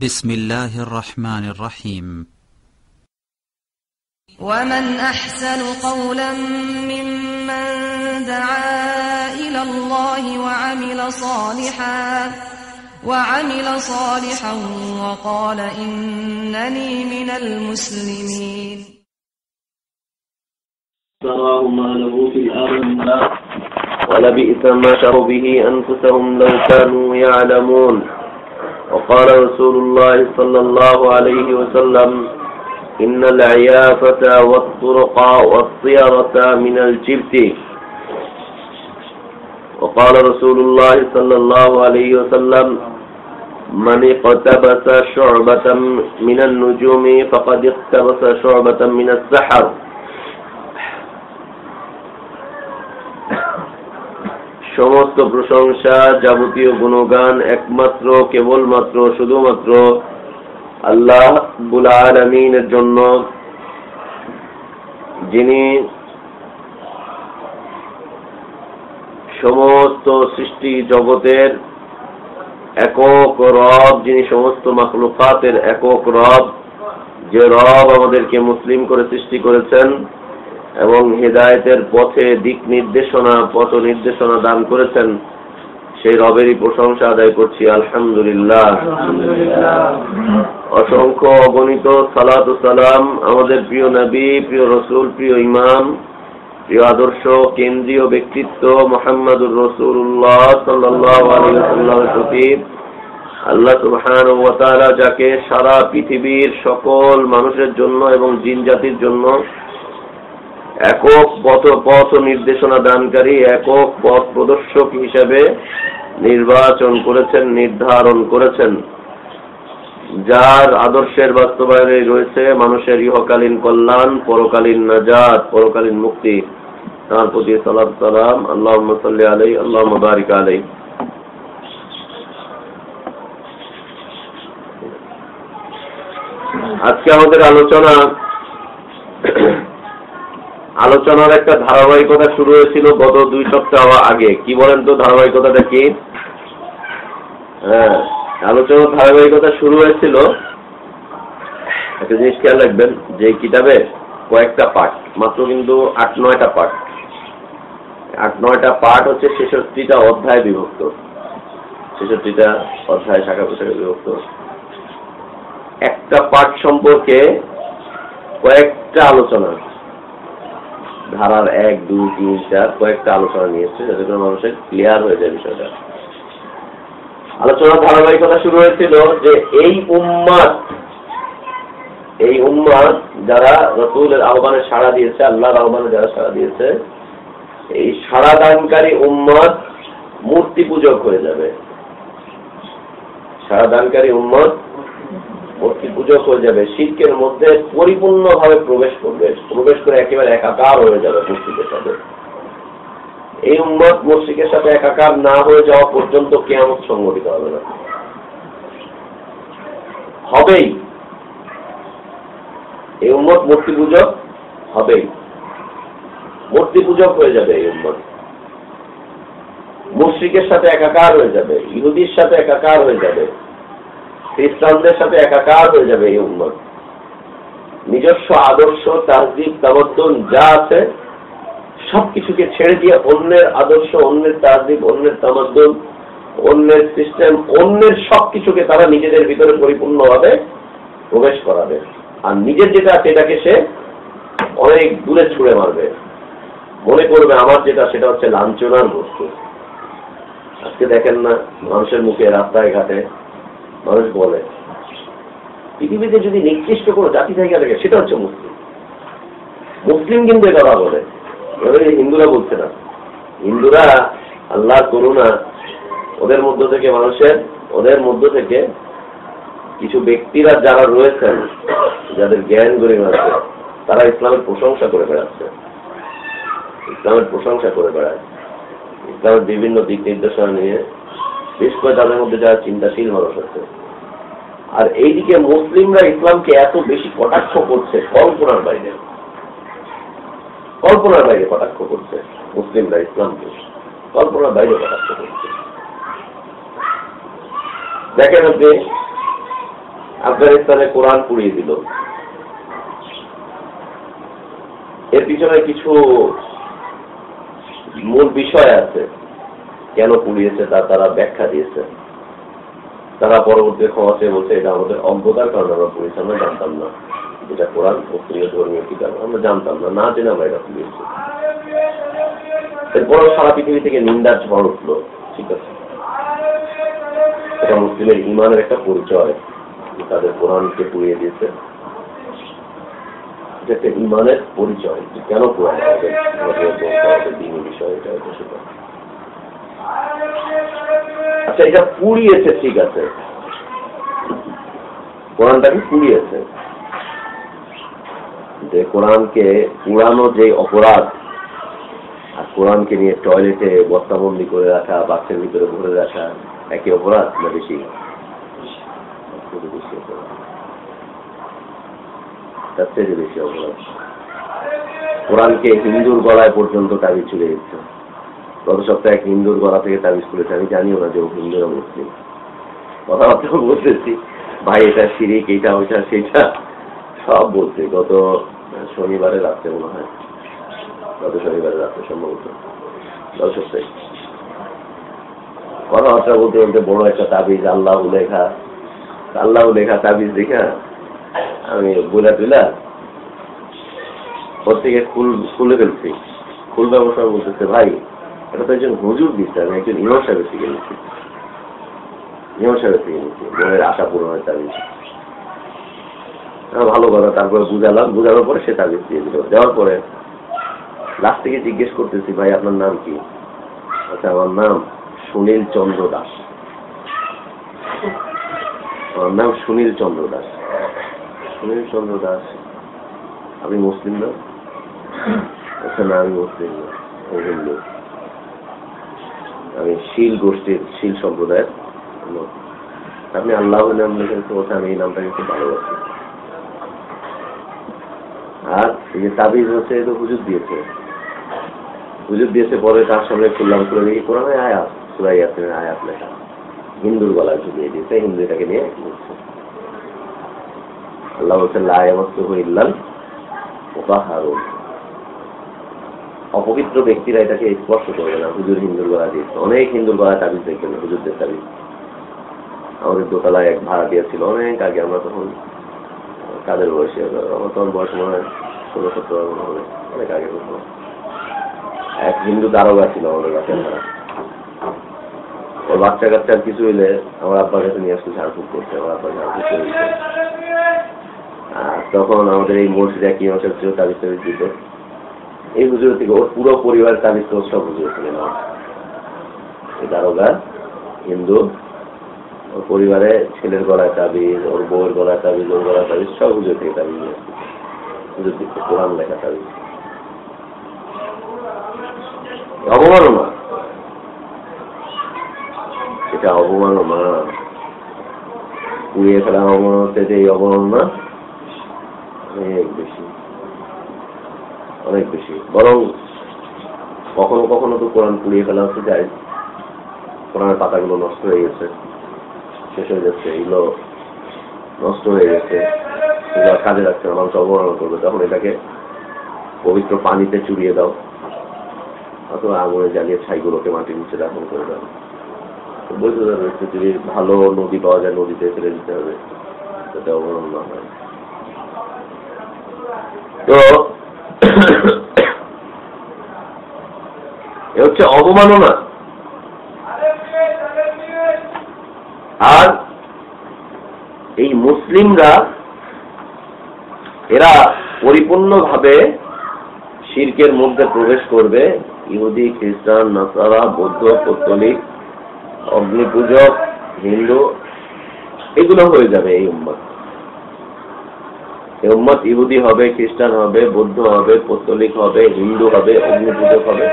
بسم الله الرحمن الرحيم. ومن أحسن قولا ممن دعا إلى الله وعمل صالحا وقال إنني من المسلمين. تراه ما له في الأرض ولبئس ما شروا به أنفسهم لو كانوا يعلمون. وقال رسول الله صلى الله عليه وسلم إن العيافة والطرق والطيرة من الجبت. وقال رسول الله صلى الله عليه وسلم من اقتبس شعبة من النجوم فقد اقتبس شعبة من السحر. সমস্ত প্রশংসা যাবতীয় গুণগান একমাত্র কেবলমাত্র শুধুমাত্র আল্লাহ রাব্বুল আলামিনের জন্য, যিনি সমস্ত সৃষ্টি জগতের একক রব, যিনি সমস্ত মাখলুকাতের একক রব, যে রব আমাদেরকে মুসলিম করে সৃষ্টি করেছেন এবং হেদায়েতের পথে দিক নির্দেশনা পথ নির্দেশনা দান করেছেন, সেই রবেরই প্রশংসা আদায় করছি আলহামদুলিল্লাহ। অসংখ্য অগণিত সালাত ও সালাম আমাদের প্রিয় নবী, প্রিয় রাসূল, প্রিয় ইমাম, প্রিয় আদর্শ কেন্দ্রীয় ব্যক্তিত্ব মুহাম্মদুর রাসূলুল্লাহ সাল্লাল্লাহু আলাইহি ওয়াসাল্লামের প্রতি আল্লাহ সুবহানাহু ওয়া তাআলা যাকে সারা পৃথিবীর সকল মানুষের জন্য এবং জিন জাতির জন্য একক পথ নির্দেশনা দানকারী, একক পথ প্রদর্শক হিসেবে নির্বাচন করেছেন, নির্ধারণ করেছেন, যার আদর্শের বাস্তবায়নে রয়েছে মানুষের ইহকালীন কল্যাণ, পরকালীন নাজাত, পরকালীন মুক্তি, তার প্রতি সালাত সালাম। আল্লাহুম্মা সাল্লি আলাইহি আল্লাহুম্মা বারিক আলাইহি। আজকে আমাদের আলোচনার একটা ধারাবাহিকতা শুরু হয়েছিল গত 2 সপ্তাহ আগে। কি বলেন তো ধারাবাহিকতাটা কি? আলোচনার ধারাবাহিকতা শুরু হয়েছিল, একটা জিনিস খেয়াল রাখবেন, যে কিতাবে কয়েকটা পার্ট, মাত্র কিন্তু 8-9টা পার্ট, 8-9টা পার্ট হচ্ছে 66টা অধ্যায় বিভক্ত, 66টা অধ্যায় শাখা প্রশাখায় বিভক্ত। একটা পার্ট সম্পর্কে কয়েকটা আলোচনা, ধারার 1, 2, 3, 4 কয়েকটা আলোচনা নিয়েছে, যাতে করে মানুষের ক্লিয়ার হয়ে যায় বিষয়টা। আলোচনার ধারাবাহিকতা শুরু হয়েছিল যে এই উম্মাত যারা রাসূলের আহ্বানে সাড়া দিয়েছে, আল্লাহর আহ্বানে যারা সাড়া দিয়েছে, এই সাড়া দানকারী উম্মাত মূর্তি পূজক হয়ে যাবে। সাড়া দানকারী উম্মাত মূর্তি পূজক হয়ে যাবে, শিরকের মধ্যে পরিপূর্ণভাবে প্রবেশ করে একেবারে একাকার হয়ে যাবে মুশরিকের সাথে। এই উম্মত মুশরিকের সাথে একাকার না হয়ে যাওয়া পর্যন্ত কিয়ামত সংঘটিত হবে না, হবেই। এই উম্মত মূর্তি পূজক হবেই, মূর্তি পূজক হয়ে যাবে। এই উম্মত মুশরিকের সাথে একাকার হয়ে যাবে, ইহুদির সাথে একাকার হয়ে যাবে, খ্রিস্টানদের সাথে একাকার হয়ে যাবে। এই উম্মত নিজস্ব আদর্শ, তাহজিব, তামাদ্দুন যা আছে সবকিছুকে ছেড়ে দিয়ে অন্যের আদর্শ, অন্যের তাহজিব, অন্যের তামাদ্দুন, অন্যের সিস্টেম, অন্যের সবকিছুকে তারা নিজেদের ভিতরে পরিপূর্ণভাবে প্রবেশ করাবে, আর নিজের যেটা সেটাকে সে অনেক দূরে ছুঁড়ে মারবে। মনে করবে আমার যেটা সেটা হচ্ছে লাঞ্ছনার বস্তু। আজকে দেখেন না মানুষের মুখে, রাস্তায় ঘাটে মানুষ বলে, পৃথিবীতে যদি নির্দিষ্ট কোনো জাতি থেকে থাকে সেটা হচ্ছে মুসলিম। মুসলিম কিন্তু এটা বলে, হিন্দুরা বলছে না। হিন্দুরা আল্লাহর করুণা, ওদের মধ্য থেকে কিছু ব্যক্তিরা যারা রয়েছেন, যাদের জ্ঞান গরিমা আছে, তারা ইসলামের প্রশংসা করে বেড়াচ্ছে, ইসলামের বিভিন্ন দিক নির্দেশনা নিয়ে, বিশেষ করে তাদের মধ্যে যারা চিন্তাশীল মানুষ আছে। আর এইদিকে মুসলিমরা ইসলামকে এত বেশি কটাক্ষ করছে, কল্পনার বাইরে কটাক্ষ করছে। মুসলিমরা ইসলামকে কল্পনার বাইরে কটাক্ষ করছে। দেখেন আপনি আফগানিস্তানে কোরআন পুড়িয়ে দিল। এর পিছনে কিছু মূল বিষয় আছে, কেন পুড়িয়েছে তা তারা ব্যাখ্যা দিয়েছে। তারা পরবর্তী ক্ষমা চেয়ে বলছে এটা আমাদের অজ্ঞতার কারণে আমরা পুড়িয়েছি, আমরা জানতাম না এটা কোরআন প্রিয় ধর্মীয় কিতাব, আমরা জানতাম না, না জেনে আমরা এটা পুড়িয়েছি। এরপর সারা পৃথিবী থেকে নিন্দার ঝড় উঠলো। ঠিক আছে, এটা মুসলিমের ইমানের একটা পরিচয়, তাদের কোরআনকে পুড়িয়ে দিয়েছে। এটা একটা ইমানের পরিচয়, কেন কোরআন দিনী বিষয় এটা সেটা। আচ্ছা, এটা পুড়িয়েছে, ঠিক আছে, কোরআনটাকে পুড়িয়েছে, যে কোরআনকে পুরানো যে অপরাধ, আর কোরআনকে নিয়ে টয়লেটে বস্তাবন্দি করে রাখা, বাক্সের ভিতরে ভরে রাখা একই অপরাধ না বেশি? তার চেয়ে বেশি অপরাধ। কোরআনকে হিন্দুর গলায় পর্যন্ত তাবিজ চলে দিচ্ছে। গত সপ্তাহে এক হিন্দুর গলা থেকে তাবিজ খুলেছে, আমি জানিও না যে ও হিন্দু না মুসলিম। কথাবার্তা বলতেছি, ভাই এটা শিরিক, এইটা ওইটা সেইটা সব বলছে। গত শনিবারে রাত্রে মনে হয়, গত শনিবারে রাত্রে সম্ভবত, গত সপ্তাহে কথাবার্তা বলতে বলতে বড় একটা তাবিজ আল্লাহ লেখা তাবিজ দেখা আমি বুলা টুলা ওর থেকে খুলে ফেলছি। খুলবে অবসর বলতেছে, ভাই এটা তো একজন হুজুর দিচ্ছে, আমি একজন ইমাম সাহেবের থেকে নিচ্ছি, মনের আশা পূরণের তাবিজ। ভালো কথা, তারপরে বুঝানোর পরে সে তাবিজ দিয়ে দিল। দেওয়ার পরে লাস্ট থেকে জিজ্ঞেস করতেছি, ভাই আপনার নাম কি? আচ্ছা, আমার নাম সুনীল চন্দ্র দাস। আমার নাম সুনীল চন্দ্র দাস। সুনীল চন্দ্র দাস, আপনি মুসলিম না? আচ্ছা, না আমি মুসলিম না, আমি হিন্দু, আমি শীল গোষ্ঠীর, শীল সম্প্রদায়ের। আপনি আল্লাহ নাম লিখেছে, বলছে আমি এই নামটাকে খুব ভালোবাসি। আর এই যে তাবিজ হচ্ছে, এটা হুজুর দিয়েছে। পরে তার সামনে খুললাম, খুলে দেখি কোরআনে আয়াত, সূরা ইয়াসিনের আয়াত লেখা, হিন্দুর গলায় ঝুলিয়ে দিয়েছে। হিন্দু এটাকে নিয়ে বলছে, আল্লাহ বলছে লা ইয়ামাসসুহু ইল্লাল মুতাহহারুন, অপবিত্র ব্যক্তিরা এটাকে স্পর্শ করবে না। হুজুর হিন্দুর গলা দিয়েছে। অনেক হিন্দুর গলা তাবিজ দেখবেন, হুজুরদের তাবিজ। আমাদের দোতলায় এক ভাড়া দিয়েছিল অনেক আগে, আমরা তখন কাদের বয়সে, আমার তখন বয়স মনে হয় 16-17 হবে, অনেক আগে। এক হিন্দু দারোগা ছিল আমাদের বাচ্চার ভাড়া। ওর বাচ্চা কাচ্চার কিছু হইলে আমার আব্বার কাছে নিয়ে আসতে ঝাড়ফুঁক করছে, আমার আব্বা ঝাড়ফুঁক করে দিচ্ছে। আর তখন আমাদের এই মসজিদে কি মাসের ছিল তাবিজ টাবিজ দিত। এই হুজুর থেকে ওর পুরো পরিবারের তাবিজ তো সব হুজুর ছিল না। এই দারোগা হিন্দু, ওর পরিবারে ছেলের গলায় তাবিজ, ওর বউয়ের গলায় তাবিজ, ওর গলায় তাবিজ, সব হুজুর থেকে তাবিজ নিয়ে আসছে। হুজুর দিচ্ছে কোরআন লেখা তাবিজ। অবমাননা, এটা অবমাননা, পুড়িয়ে ফেলা অবমাননা হচ্ছে যে এই অবমাননা অনেক বেশি। বরং কখনো কখনো তো কোরআন পুড়িয়ে ফেলা হচ্ছে যায়, কোরআনের পাতাগুলো নষ্ট হয়ে গেছে, শেষ হয়ে যাচ্ছে, এগুলো নষ্ট হয়ে গেছে, এগুলো কাজে রাখছে না, মানুষ অবমাননা করবে, তখন এটাকে পবিত্র পানিতে চুরিয়ে দাও অথবা আগুনে জ্বালিয়ে ছাইগুলোকে মাটির নিচে দাফন করে দাও। বলতে যাবে যদি ভালো নদী পাওয়া যায় নদীতে ফেলে দিতে হবে, যাতে অবমাননা হয়। তো এ হচ্ছে অবমাননা। আর এই মুসলিমরা এরা পরিপূর্ণভাবে শিরকের মধ্যে প্রবেশ করবে। ইহুদি, খ্রিস্টান, নাসারা, বৌদ্ধ, পৌত্তলিক, অগ্নি পূজক, হিন্দু, এগুলো হয়ে যাবে এই উম্মত। এই উম্মত ইহুদি হবে, খ্রিস্টান হবে, বৌদ্ধ হবে, পৌত্তলিক হবে, হিন্দু হবে, অগ্নি পূজক হবে,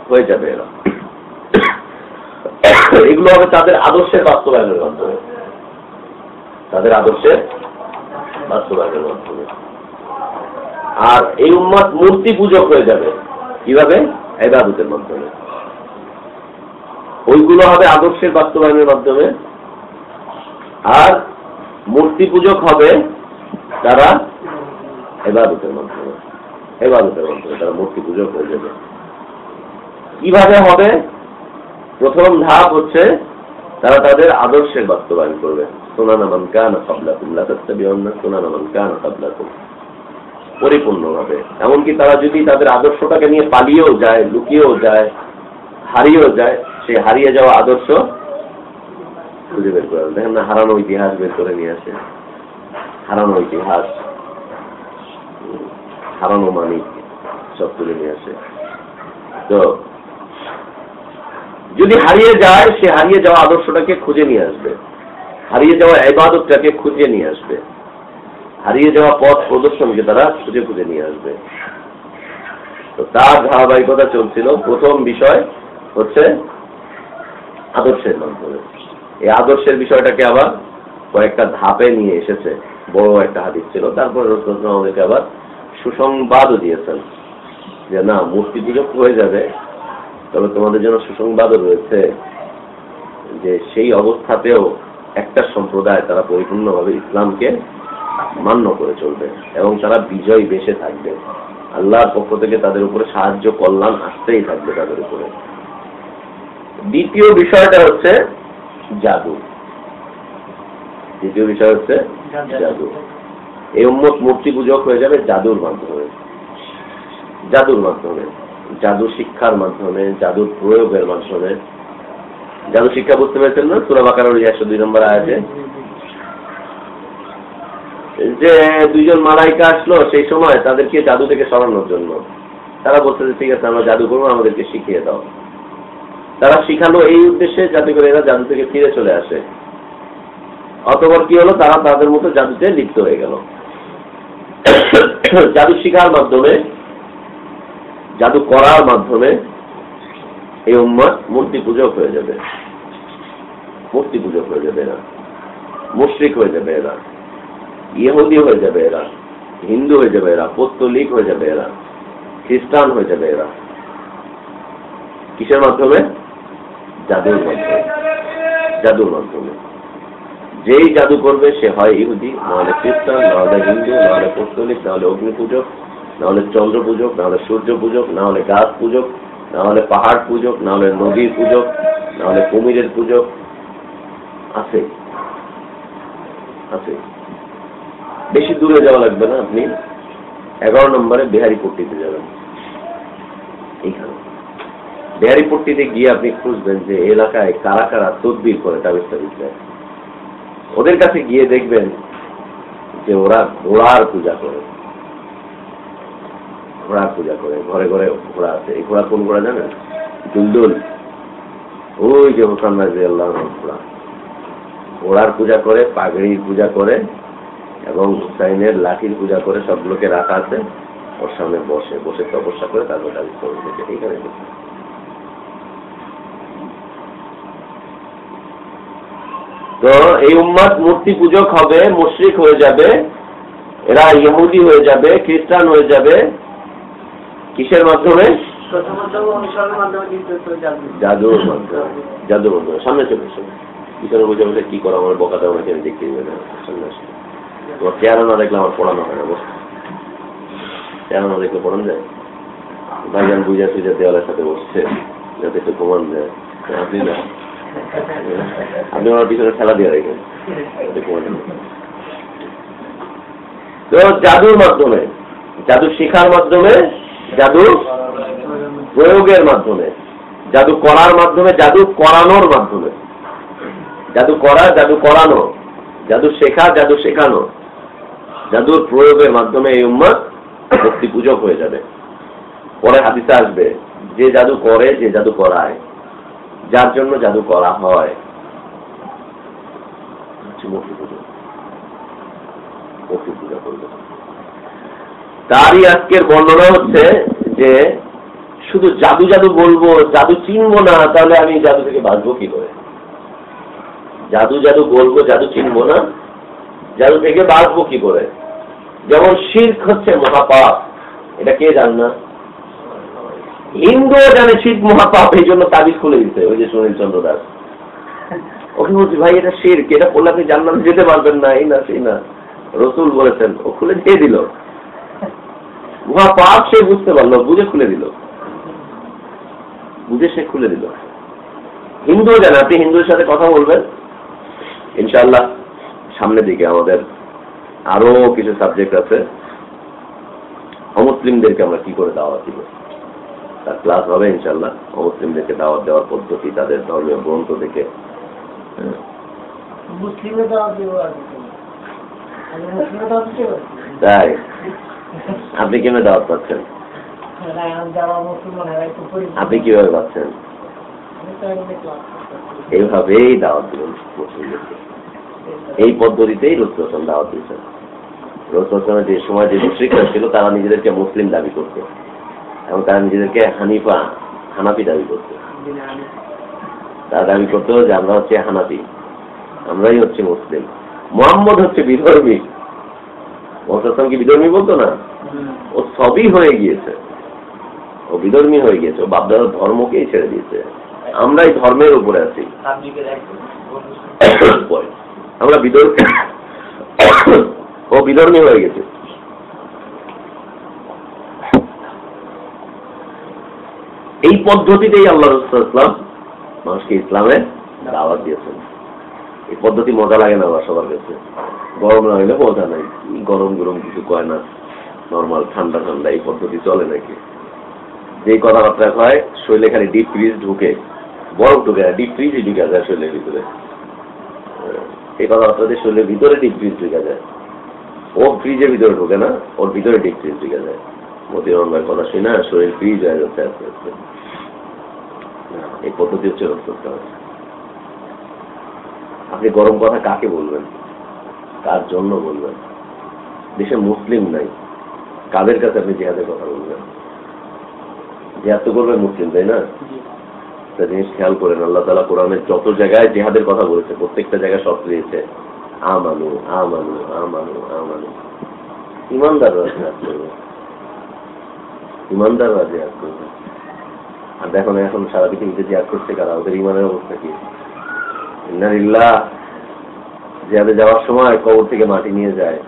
হয়ে যাবে এরা। এগুলো হবে তাদের আদর্শের বাস্তবায়নের মাধ্যমে, তাদের আদর্শের বাস্তবায়নের মাধ্যমে। আর এই উম্মত মূর্তি পূজক হয়ে যাবে কিভাবে? ইবাদতের মাধ্যমে। ওইগুলো হবে আদর্শের বাস্তবায়নের মাধ্যমে। আর মূর্তি পূজক হবে তারা ইবাদতের মাধ্যমে তারা মূর্তি পূজক হয়ে যাবে। কিভাবে হবে? প্রথম ধাপ হচ্ছে তারা তাদের আদর্শের বাস্তবায়ন করবে। সুনানা মান কানা ক্বাবলাকুম লা তাত্তাবিউন্না সুনানা মান কানা ক্বাবলাকুম, পরিপূর্ণভাবে। এমনকি তারা যদি তাদের আদর্শটাকে নিয়ে পালিয়েও যায়, লুকিয়েও যায়, হারিয়েও যায়, সেই হারিয়ে যাওয়া আদর্শ খুঁজে বের করে। দেখেন না, হারানো ইতিহাস বের করে নিয়ে আসে, হারানো ইতিহাস, হারানো মানিক সব তুলে নিয়ে আসে। তো যদি হারিয়ে যায়, সে হারিয়ে যাওয়া আদর্শটাকে খুঁজে নিয়ে আসবে, হারিয়ে যাওয়া ইবাদতটাকে খুঁজে নিয়ে আসবে, হারিয়ে যাওয়া পথ প্রদর্শনকে তারা খুঁজে খুঁজে নিয়ে আসবে। তো তার ধারাবাহিকতা চলছিল। প্রথম বিষয় হচ্ছে আদর্শের মাধ্যমে। এই আদর্শের বিষয়টাকে আবার কয়েকটা ধাপে নিয়ে এসেছে, বড় একটা হাদিস ছিল। তারপরে রাসূলুল্লাহ আমাদেরকে আবার সুসংবাদও দিয়েছেন যে না, মূর্তি পূজক হয়ে যাবে, তবে তোমাদের জন্য সুসংবাদও রয়েছে যে সেই অবস্থাতেও একটা সম্প্রদায় তারা পরিপূর্ণভাবে ইসলামকে মান্য করে চলবে এবং তারা বিজয় বেশে থাকবে। আল্লাহর পক্ষ থেকে তাদের উপরে সাহায্য কল্যাণ আসতেই থাকবে তাদের উপরে। দ্বিতীয় বিষয়টা হচ্ছে জাদু। দ্বিতীয় বিষয় হচ্ছে জাদু। এই উম্মত মূর্তি পূজক হয়ে যাবে জাদুর মাধ্যমে, জাদুর মাধ্যমে, জাদু শিক্ষার মাধ্যমে, জাদুর প্রয়োগের মাধ্যমে। জাদু শিক্ষা বুঝতে পেরেছেন না? সূরা বাকারার 102 নম্বর আয়াতে যে দুইজন মালাইকা আসলো সেই সময় তাদেরকে জাদু থেকে সরানোর জন্য। তারা বলছে যে ঠিক আছে, আমরা জাদু করবো, আমাদেরকে শিখিয়ে দাও। তারা শিখালো এই উদ্দেশ্যে যাতে করে এরা জাদু থেকে ফিরে চলে আসে। অতঃপর কি হলো? তারা তাদের মতো জাদুতে লিপ্ত হয়ে গেল। জাদু শিখার মাধ্যমে, জাদু করার মাধ্যমে এই উম্মত মূর্তি পূজক হয়ে যাবে, মূর্তি পূজক হয়ে যাবে এরা, মুশরিক হয়ে যাবে এরা, ইহুদি হয়ে যাবে এরা, হিন্দু হয়ে যাবে এরা, পৌত্তলিক হয়ে যাবে এরা, খ্রিস্টান হয়ে যাবে এরা। কিসের মাধ্যমে? জাদুর মাধ্যমে, জাদুর মাধ্যমে। যেই জাদু করবে সে হয় ইহুদি, নাহলে খ্রিস্টান, নাহলে হিন্দু, নাহলে পৌত্তলিক, নাহলে অগ্নি পূজক, নাহলে চন্দ্র পূজক, নাহলে সূর্য পূজক, নাহলে গাছ পূজক, নাহলে পাহাড় পূজক, নাহলে নদীর পূজক, নাহলে কুমিরের পূজক। আছে আছে। বেশি দূরে যাওয়া লাগবে না, আপনি 11 নম্বরে বিহারীপট্টিতে যাবেন। এইখানে বিহারীপট্টিতে গিয়ে আপনি খুঁজবেন যে এলাকায় কারা কারা তদবির করে, তাবিজ দেয়। ওদের কাছে গিয়ে দেখবেন যে ওরা ঘোড়ার পূজা করে, ঘোড়ার পূজা করে। ঘরে ঘরে ঘোড়া আছে। এই ঘোড়া কোন ঘোড়া জানেন? দুলদুল। ওই যে হোসেন রাদিয়াল্লাহু আনহু ঘোড়া। ঘোড়ার পূজা করে, পাগড়ির পূজা করে এবং হুসাইনের লাঠির পূজা করে। সবগুলোকে রাখা আছে, ওর সামনে বসে বসে তপস্যা করে তারপর তাবিজ করে দিতে। এইখানে তো এই উম্মত মূর্তি পূজক হবে, মুশরিক হয়ে যাবে, এরা ইহুদি হয়ে যাবে, খ্রিস্টান হয়ে যাবে। কিসের মাধ্যমে? জাদুর মাধ্যমে, জাদুর মাধ্যমে। সামনে চলে এসো। পিছনে বুঝে বসে কি করো, আমার বকা দেওয়া নাকি আমি দেখতে দিবে না। সামনে আসে। তোমার চেহারা না দেখলে আমার পড়ানো হয় না। বস, চেহারা না দেখলে পড়ানো যায়? ভাইজান বুঝা সুঝা দেওয়ালের সাথে বসছে যাতে একটু ঘুমান যায়। আপনি না, আপনি আমার পিছনে খেলা দিয়ে রেখেন। তো জাদুর মাধ্যমে, জাদু শেখার মাধ্যমে, জাদু প্রয়োগের মাধ্যমে, জাদু করার মাধ্যমে, জাদু করানোর মাধ্যমে। জাদু করা, জাদু করানো, জাদু শেখা, জাদু শেখানো, জাদুর প্রয়োগের মাধ্যমে এই উম্মত মূর্তি পূজক হয়ে যাবে। পরে হাদিসে আসবে যে জাদু করে, যে জাদু করায়, যার জন্য জাদু করা হয়, মূর্তি পূজা, মূর্তি পূজা করবে। তারই আজকের বর্ণনা হচ্ছে যে শুধু জাদু জাদু বলবো, জাদু চিনবো না, তাহলে আমি জাদু থেকে বাঁচবো কি করে? জাদু জাদু বলবো, জাদু চিনবো না, জাদু থেকে বাঁচবো কি করে? যেমন শিরক হচ্ছে মহাপাপ, এটা কে জান না? হিন্দুও জানে শিরক মহাপাপ, এই জন্য তাবিজ খুলে দিতে। ওই যে সুনীল চন্দ্র দাস, ওকে বলছি ভাই এটা শিরক, এটা করলে আপনি জান্নাতে যেতে পারবেন না, এই না সেই না, রাসূল বলেছেন। ও খুলে দিয়ে দিল, উহা পাপ সে বুঝতে পারলো, বুঝে খুলে দিল, বুঝে সে খুলে দিল। হিন্দু জানে, আপনি হিন্দুর সাথে কথা বলবেন ইনশাআল্লাহ। সামনের দিকে আমাদের আরো কিছু সাবজেক্ট আছে, অমুসলিমদেরকে আমরা কি করে দাওয়াত দিব, তার ক্লাস হবে ইনশাআল্লাহ। অমুসলিমদেরকে দাওয়াত দেওয়ার পদ্ধতি, তাদের ধর্মীয় গ্রন্থ থেকে। তাই আপনি কেমনে দাওয়াত পাচ্ছেন? আপনি কিভাবে পাচ্ছেন? এইভাবেই দাওয়াত দিলেন মুসলিমদেরকে, এই পদ্ধতিতেই রাসূল দাওয়াত দিয়েছেন। রাসূল যে সময় যে মুশরিকরা ছিল তারা নিজেদেরকে মুসলিম দাবি করত, এবং তারা নিজেদেরকে হানাফি দাবি করত। তারা দাবি করতো যে আমরা হচ্ছে হানাফি, আমরাই হচ্ছে মুসলিম, মুহাম্মদ হচ্ছে বিধর্মী। মুহাম্মদ কি বিধর্মী বলতো না? ও সবই হয়ে গিয়েছে, ও বিধর্মী হয়ে গিয়েছে, ও বাপদাদার ধর্মকেই ছেড়ে দিয়েছে। আমরাই ধর্মের উপরে আছি, আমরা বিধর্মী, ও বিধর্মী হয়ে গেছে। এই পদ্ধতিতেই আল্লাহ রাসূল ইসলাম মানুষকে ইসলামে দাওয়াত দিয়েছেন। এই পদ্ধতি মজা লাগে না আমার সবার কাছে, গরম না হইলে মজা নাই, গরম গরম কিছু কয় না, নর্মাল ঠান্ডা ঠান্ডা এই পদ্ধতি চলে নাকি? যেই কথাবার্তা হয় শরীরে খালি ডিপ ফ্রিজ ঢুকে, বরফ ঢুকে না, ডিপ ফ্রিজই ঢুকে যায় শরীরের ভিতরে। এই কথাবার্তা দিয়ে শরীরের ভিতরে ডিপ ফ্রিজ ঢুকে যায়, ও ফ্রিজের ভিতরে ঢুকে না, ওর ভিতরে ডিপ ফ্রিজ ঢুকে যায়। মতিউর রহমানের কথা শুনে না শরীর ফ্রিজ হয়ে যাচ্ছে আস্তে আস্তে। এই পদ্ধতি হচ্ছে রাসূল। আপনি গরম কথা কাকে বলবেন, কার জন্য বলবেন? দেশে মুসলিম নাই, কাদের কাছে আপনি জিহাদের কথা বলবেন? জিহাদ তো করবেন মুসলিম, তাই না? একটা জিনিস খেয়াল করেন, আল্লাহ তাআলা কোরআনের যত জায়গায় জিহাদের কথা বলেছে প্রত্যেকটা জায়গায় শর্ত দিয়েছে আমানু আমানু আমানু আমানু। ইমানদাররা জিহাদ করবে, ইমানদাররা জিহাদ করবে। আর দেখুন এখন সারা পৃথিবীতে জিহাদ করছে কারা? ওদের ইমানের অবস্থা কি? ইন্নালিল্লাহ। জিহাদে যাওয়ার সময় কবর থেকে মাটি নিয়ে যায়,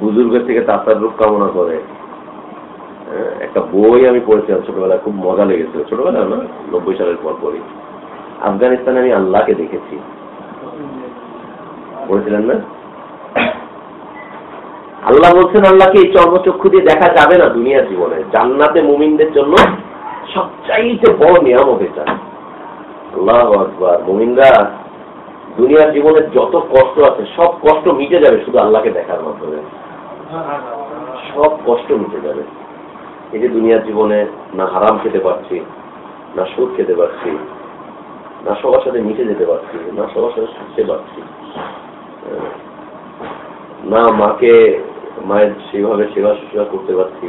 বুজুর্গের থেকে তাসাররুফ কামনা করে। একটা বই আমি পড়েছিলাম ছোটবেলায়, খুব মজা লেগেছিল, ছোটবেলা না 90 সালের পর পরই। আফগানিস্তানে আমি আল্লাহকে দেখেছি, পড়েছিলেন না? আল্লাহ বলছেন আল্লাহকে এই চর্মচক্ষু দিয়ে দেখা যাবে না দুনিয়ার জীবনে। জান্নাতে মুমিনদের জন্য সবচাইতে বড় নিয়ামত এটা। আল্লাহু আকবার। মুমিনরা দুনিয়ার জীবনে যত কষ্ট আছে সব কষ্ট মিটে যাবে শুধু আল্লাহকে দেখার মাধ্যমে, সব কষ্ট মিটে যাবে। এই যে দুনিয়ার জীবনে না হারাম খেতে পারছি, না সুদ খেতে পারছি, না সবার সাথে মিশে যেতে পারছি, না সবার সাথে শুনতে পারছি, না মায়ের সেভাবে সেবা শুশ্রূষা করতে পারছি,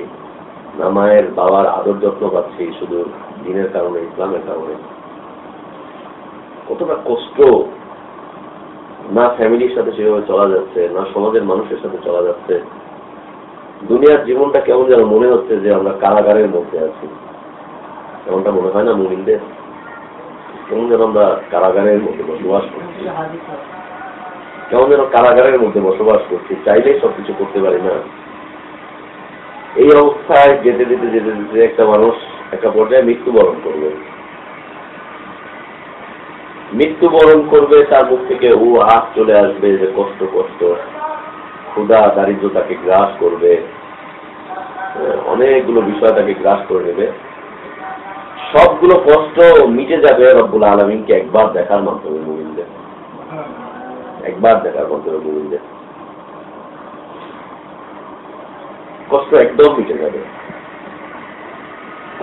না মায়ের বাবার আদর যত্ন পাচ্ছি, শুধু দিনের কারণে, ইসলামের কারণে। কতটা কষ্ট। না ফ্যামিলির সাথে সেভাবে চলা যাচ্ছে, না সমাজের মানুষের সাথে চলা যাচ্ছে। দুনিয়ার জীবনটা কেমন যেন মনে হচ্ছে যে আমরা কারাগারের মধ্যে আছি, এমনটা মনে হয় না মুমিনদের? কেমন যেন আমরা কারাগারের মধ্যে বসবাস করছি, কেমন যেন কারাগারের মধ্যে বসবাস করছি, চাইলেই সবকিছু করতে পারি না। এই অবস্থায় যেতে যেতে যেতে যেতে একটা মানুষ একটা পর্যায়ে মৃত্যুবরণ করবে। মৃত্যুবরণ করবে, তার মুখ থেকে ও আশ চলে আসবে যে কষ্ট কষ্ট, ক্ষুধা দারিদ্র তাকে গ্রাস করবে, অনেকগুলো বিষয় তাকে গ্রাস করে নেবে। সবগুলো কষ্ট মিটে যাবে রব্বুল আলামিনকে একবার দেখার মাধ্যমে মুমিনদের, একবার দেখার মাধ্যমে মুমিনদের কষ্ট একদম মিটে যাবে।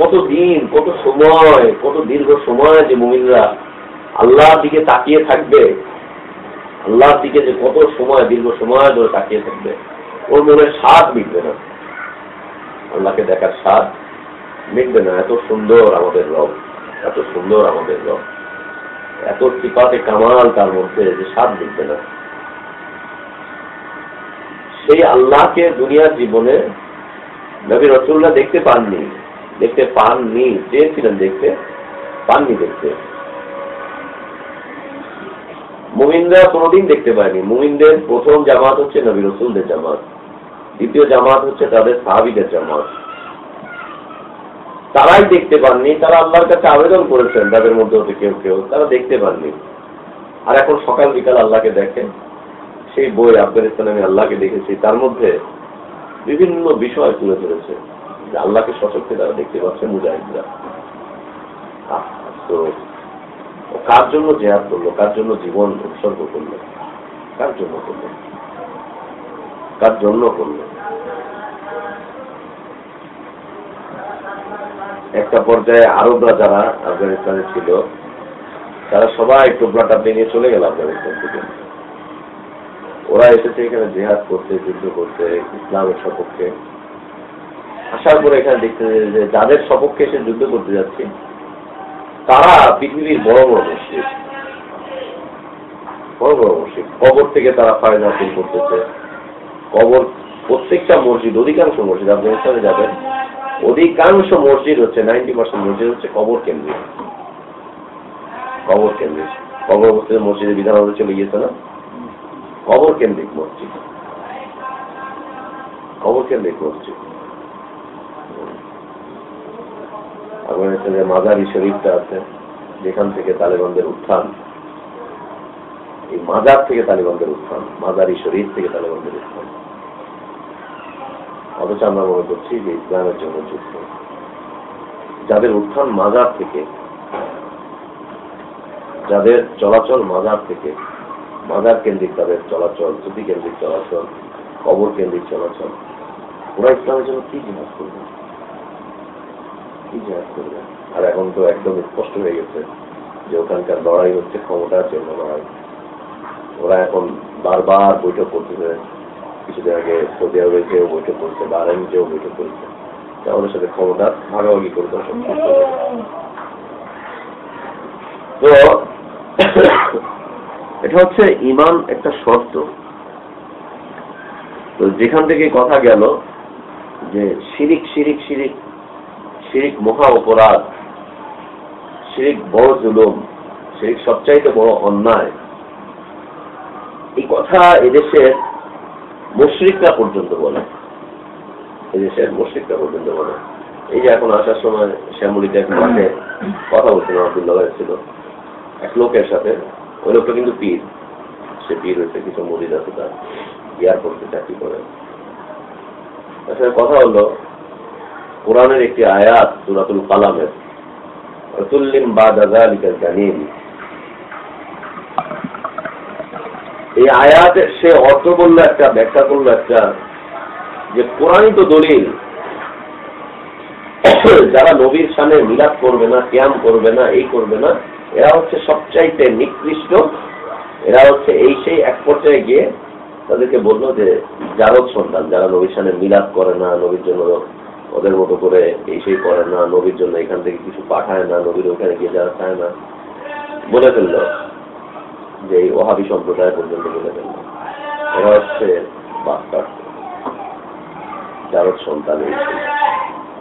কতদিন, কত সময়, কত দীর্ঘ সময় যে মুমিনরা আল্লাহর দিকে তাকিয়ে থাকবে, আল্লাহর দিকে যে কত সময়, দীর্ঘ সময় ধরে তাকিয়ে থাকবে, ওর মনের স্বাদ মিটবে না, আল্লাহকে দেখার স্বাদ মিটবে না। এত সুন্দর আমাদের রব, এত সুন্দর আমাদের রব, এত সিফাতে কামাল তার মধ্যে, যে স্বাদ মিটবে না। সেই আল্লাহকে দুনিয়ার জীবনে নবী রাসূলুল্লাহ দেখতে পাননি, চেয়েছিলেন দেখতে পাননি। দেখতে মুমিনরা কোনোদিন দেখতে পায়নি। মুমিনদের প্রথম জামাত হচ্ছে নবী রাসূলদের জামাত, দ্বিতীয় জামাত হচ্ছে তাদের সাহাবীদের জামাত। তারাই দেখতে পাননি, তারা আল্লাহর কাছে আবেদন করেছেন, তাদের মধ্যে হতে কেউ কেউ, তারা দেখতে পাননি। আর এখন সকাল বিকাল আল্লাহকে দেখেন। সেই বই আফগানিস্তানে আমি আল্লাহকে দেখেছি, তার মধ্যে বিভিন্ন বিষয় তুলে ধরেছে যে আল্লাহকে সচক্ষে তারা দেখতে পাচ্ছে মুজাহিদরা। তো কার জন্য জিহাদ করলো, কার জন্য জীবন উৎসর্গ করলো, কার জন্য করলো, কার জন্য করলো? একটা পর্যায়ে আরবরা যারা আফগানিস্তানে ছিল তারা সবাই টোপলা টাপড়ি নিয়ে চলে গেল আফগানিস্তান থেকে। ওরা এসেছে এখানে জিহাদ করতে, যুদ্ধ করতে, ইসলামের সপক্ষে। আসার পরে এখানে দেখতে যে যাদের সপক্ষে এসে যুদ্ধ করতে যাচ্ছে তারা পৃথিবীর বড় বড় মুশরিক, বড় বড় মুশরিক। কবর থেকে তারা ফায়দা হাসিল করতেছে। কবর, প্রত্যেকটা মসজিদ, অধিকাংশ মসজিদ আফগানিস্তানে যাবেন, অধিকাংশ মসজিদ হচ্ছে 90% মসজিদ হচ্ছে কবর কেন্দ্রিক। কবর কেন্দ্রিক, কবর অবস্থায় মসজিদের বিধান আমাদের চলে গিয়েছে না, কবর কেন্দ্রিক মসজিদ, কবর কেন্দ্রিক মসজিদ। আফগানিস্তানের মাজারি শরীফটা আছে, যেখান থেকে তালেবানদের উত্থান, এই মাজার থেকে তালেবানদের উত্থান, মাজারি শরীফ থেকে তালেবানদের উত্থান। অথচ আমরা মনে করছি যে ইসলামের জন্য যুদ্ধ। যাদের উত্থান মাজার থেকে, যাদের চলাচল মাজার থেকে, মাজার কেন্দ্রিক তাদের চলাচল, সুফি কেন্দ্রিক চলাচল, কবর কেন্দ্রিক চলাচল, ওরা ইসলামের জন্য কি জিহাদ করবে, কি জিহাদ করবে? আর এখন তো একদম স্পষ্ট হয়ে গেছে যে ওখানকার লড়াই হচ্ছে ক্ষমতার জন্য লড়াই। ওরা এখন বারবার বৈঠক করতেছে। কিছুদিন আগে সৌদি আরবে যেও বৈঠক করছে, বাহরাইন যেও বৈঠক করছে, ওদের সাথে ক্ষমতা ভাগাভাগি করতে সব। তো এটা হচ্ছে ঈমান একটা শর্ত। তো যেখান থেকে কথা গেল যে শিরিক, শিরিক, শিরিক, শিরিক মহা অপরাধ, শিরিক বড় জুলুম, শিরিক সবচাইতে বড় অন্যায়, এই কথা এদেশের মুশরিকরা পর্যন্ত বলে, এদেশের মুশরিকরা পর্যন্ত বলে। এই যে এখন আসার সময় শ্যামলীতে এক মাঠে কথা বলছিলাম, আব্দুল্লাহ ছিল এক লোকের সাথে। ওই লোকটা কিন্তু পীর, সে পীর হয়েছে, কিছু মুরিদ আছে, তার এয়ারপোর্টে চাকরি করে। তার সাথে কথা হলো কোরআনের একটি আয়াত সূরাতুল কালামের, রাসূলিম বাদা যালিকা জানিন। এই আয়াতের সে অর্থ বললো একটা, ব্যাখ্যা করলো একটা, যে কোরআনই তো দলিল, যারা নবীর সামনে মিলাদ করবে না, কিয়াম করবে না, এই করবে না, এরা হচ্ছে সবচাইতে নিকৃষ্ট। এরা হচ্ছে এই সেই এক পর্যায়ে গিয়ে তাদেরকে বললো যে জারদ সন্তান, যারা নবীর সামনে মিলাদ করে না, নবীর জন্য ওদের মতো করে এই সেই করে না, নবীর জন্য এখান থেকে কিছু পাঠায় না, নবীর ওখানে গিয়ে যারা চায় না, বলে ফেললো যে এই ওহাবি সম্প্রদায় পর্যন্ত বলে ফেললো এরা হচ্ছে বাস্তার, জারদ সন্তান।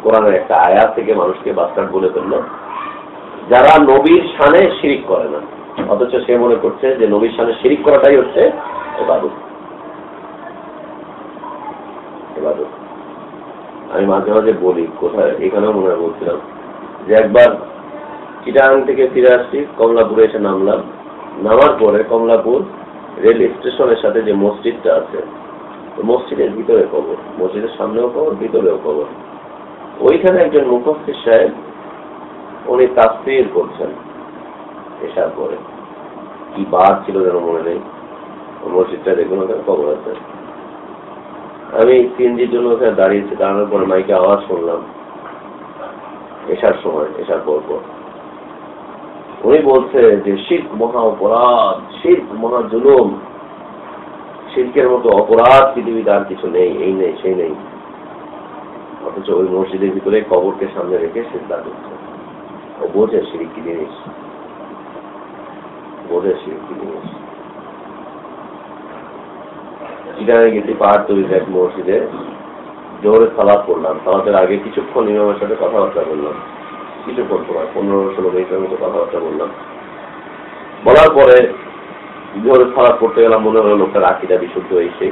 কোরআনের একটা আয়াত থেকে মানুষকে বাস্তার বলে ফেললো যারা নবীর শানে শিরিক করে না, অথচ সে মনে করছে যে নবীর শানে শিরিক করাটাই হচ্ছে ইবাদত। ইবাদত আমি মাঝে মাঝে বলি, কোথায় এখানেও মনে হয় বলছিলাম যে একবার চিটাগাং থেকে ফিরে আসছি, কমলাপুরে এসে নামলাম। নামার পরে কমলাপুর রেল স্টেশনের সাথে যে মসজিদটা আছে, মসজিদের ভিতরে কবর, মসজিদের সামনেও কবর, ভিতরেও কবর। ওইখানে একজন মুফাসসির সাহেব, উনি তাফসীর করছেন এসার পরে, কি বার ছিল যেন মনে নেই, মসজিদটা দেখুন ওখানে কবর আছে। আমি সিএনজির জন্য ওখানে দাঁড়িয়েছি, দাঁড়ানোর পরে মাইকে আওয়াজ শুনলাম এসার সময়, এসার পর পর উনি বলছে যে শিরক মহা অপরাধ, শিরক মহা জুলুম, শিরকের মতো অপরাধ পৃথিবীতে আর কিছু নেই, এই নেই সেই নেই। অথচ ওই মসজিদের ভিতরে কবরকে সামনে রেখে সিজদা করছে। ও বোঝে শিরক কি জিনিস, বোঝে শিরক কি জিনিস। চিটাগাংয়ে গেছি পাহাড়তলীতে এক মসজিদে, জোহরের সালাত পড়লাম। সালাতের আগে কিছুক্ষণ ইমামের সাথে কথাবার্তা বললাম, কিছুক্ষণ সময় 15-16 মিনিটের মতো কথাবার্তা বললাম। বলার পরে জোরে সালাত করতে গেলাম, মনে হলো লোকটার আকীদা বিশুদ্ধ হয়েছে,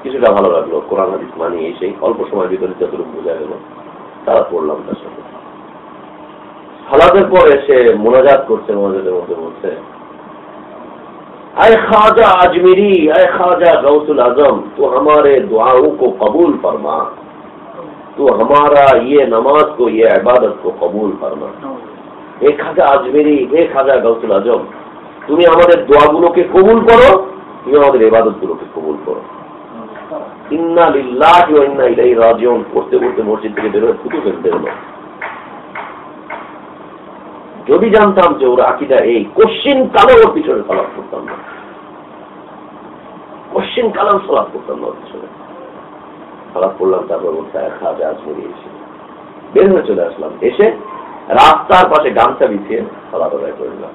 কিছুটা ভালো লাগলো, কোরআন হাদিস মানিয়ে এসে অল্প সময়ের ভিতরে যতটুকু বোঝা গেল সালাত পড়লাম তার সাথে। সালাতের পর এসে মোনাজাত করছে, মোনাজাতের মধ্যে বলছে, आए ख्वाजा अजमेरी, आए ख्वाजा गौसुल आजम, तो हमारे दुआओं को कबूल फरमा, तो हमारा ये नमाज को, ये इबादत को कबूल फरमा। हे ख्वाजा अजमेरी, हे ख्वाजा गौसुल आजम, তুমি আমাদের দোয়াগুলোকে কবুল করো, তুমি আমাদের ইবাদতগুলোকে কবুল করো। ইন্না লিল্লাহি ওয়া ইন্না ইলাইহি রাজিউন করতে করতে মসজিদ থেকে বের হয়ে থুতু ফেলতে হলো। যদি জানতাম যে ওর আকীদা এই, কোশ্চিন কালো ওর পিছনে সালাত করতাম না, কোশ্চিন কালাম সালাত করতাম না ওর পিছনে। সালাত করলাম, তারপর বলতে খাজা আজমেরি এসে বের হয়ে চলে আসলাম। এসে রাস্তার পাশে গামছা বিছিয়ে সালাত আদায় করলাম।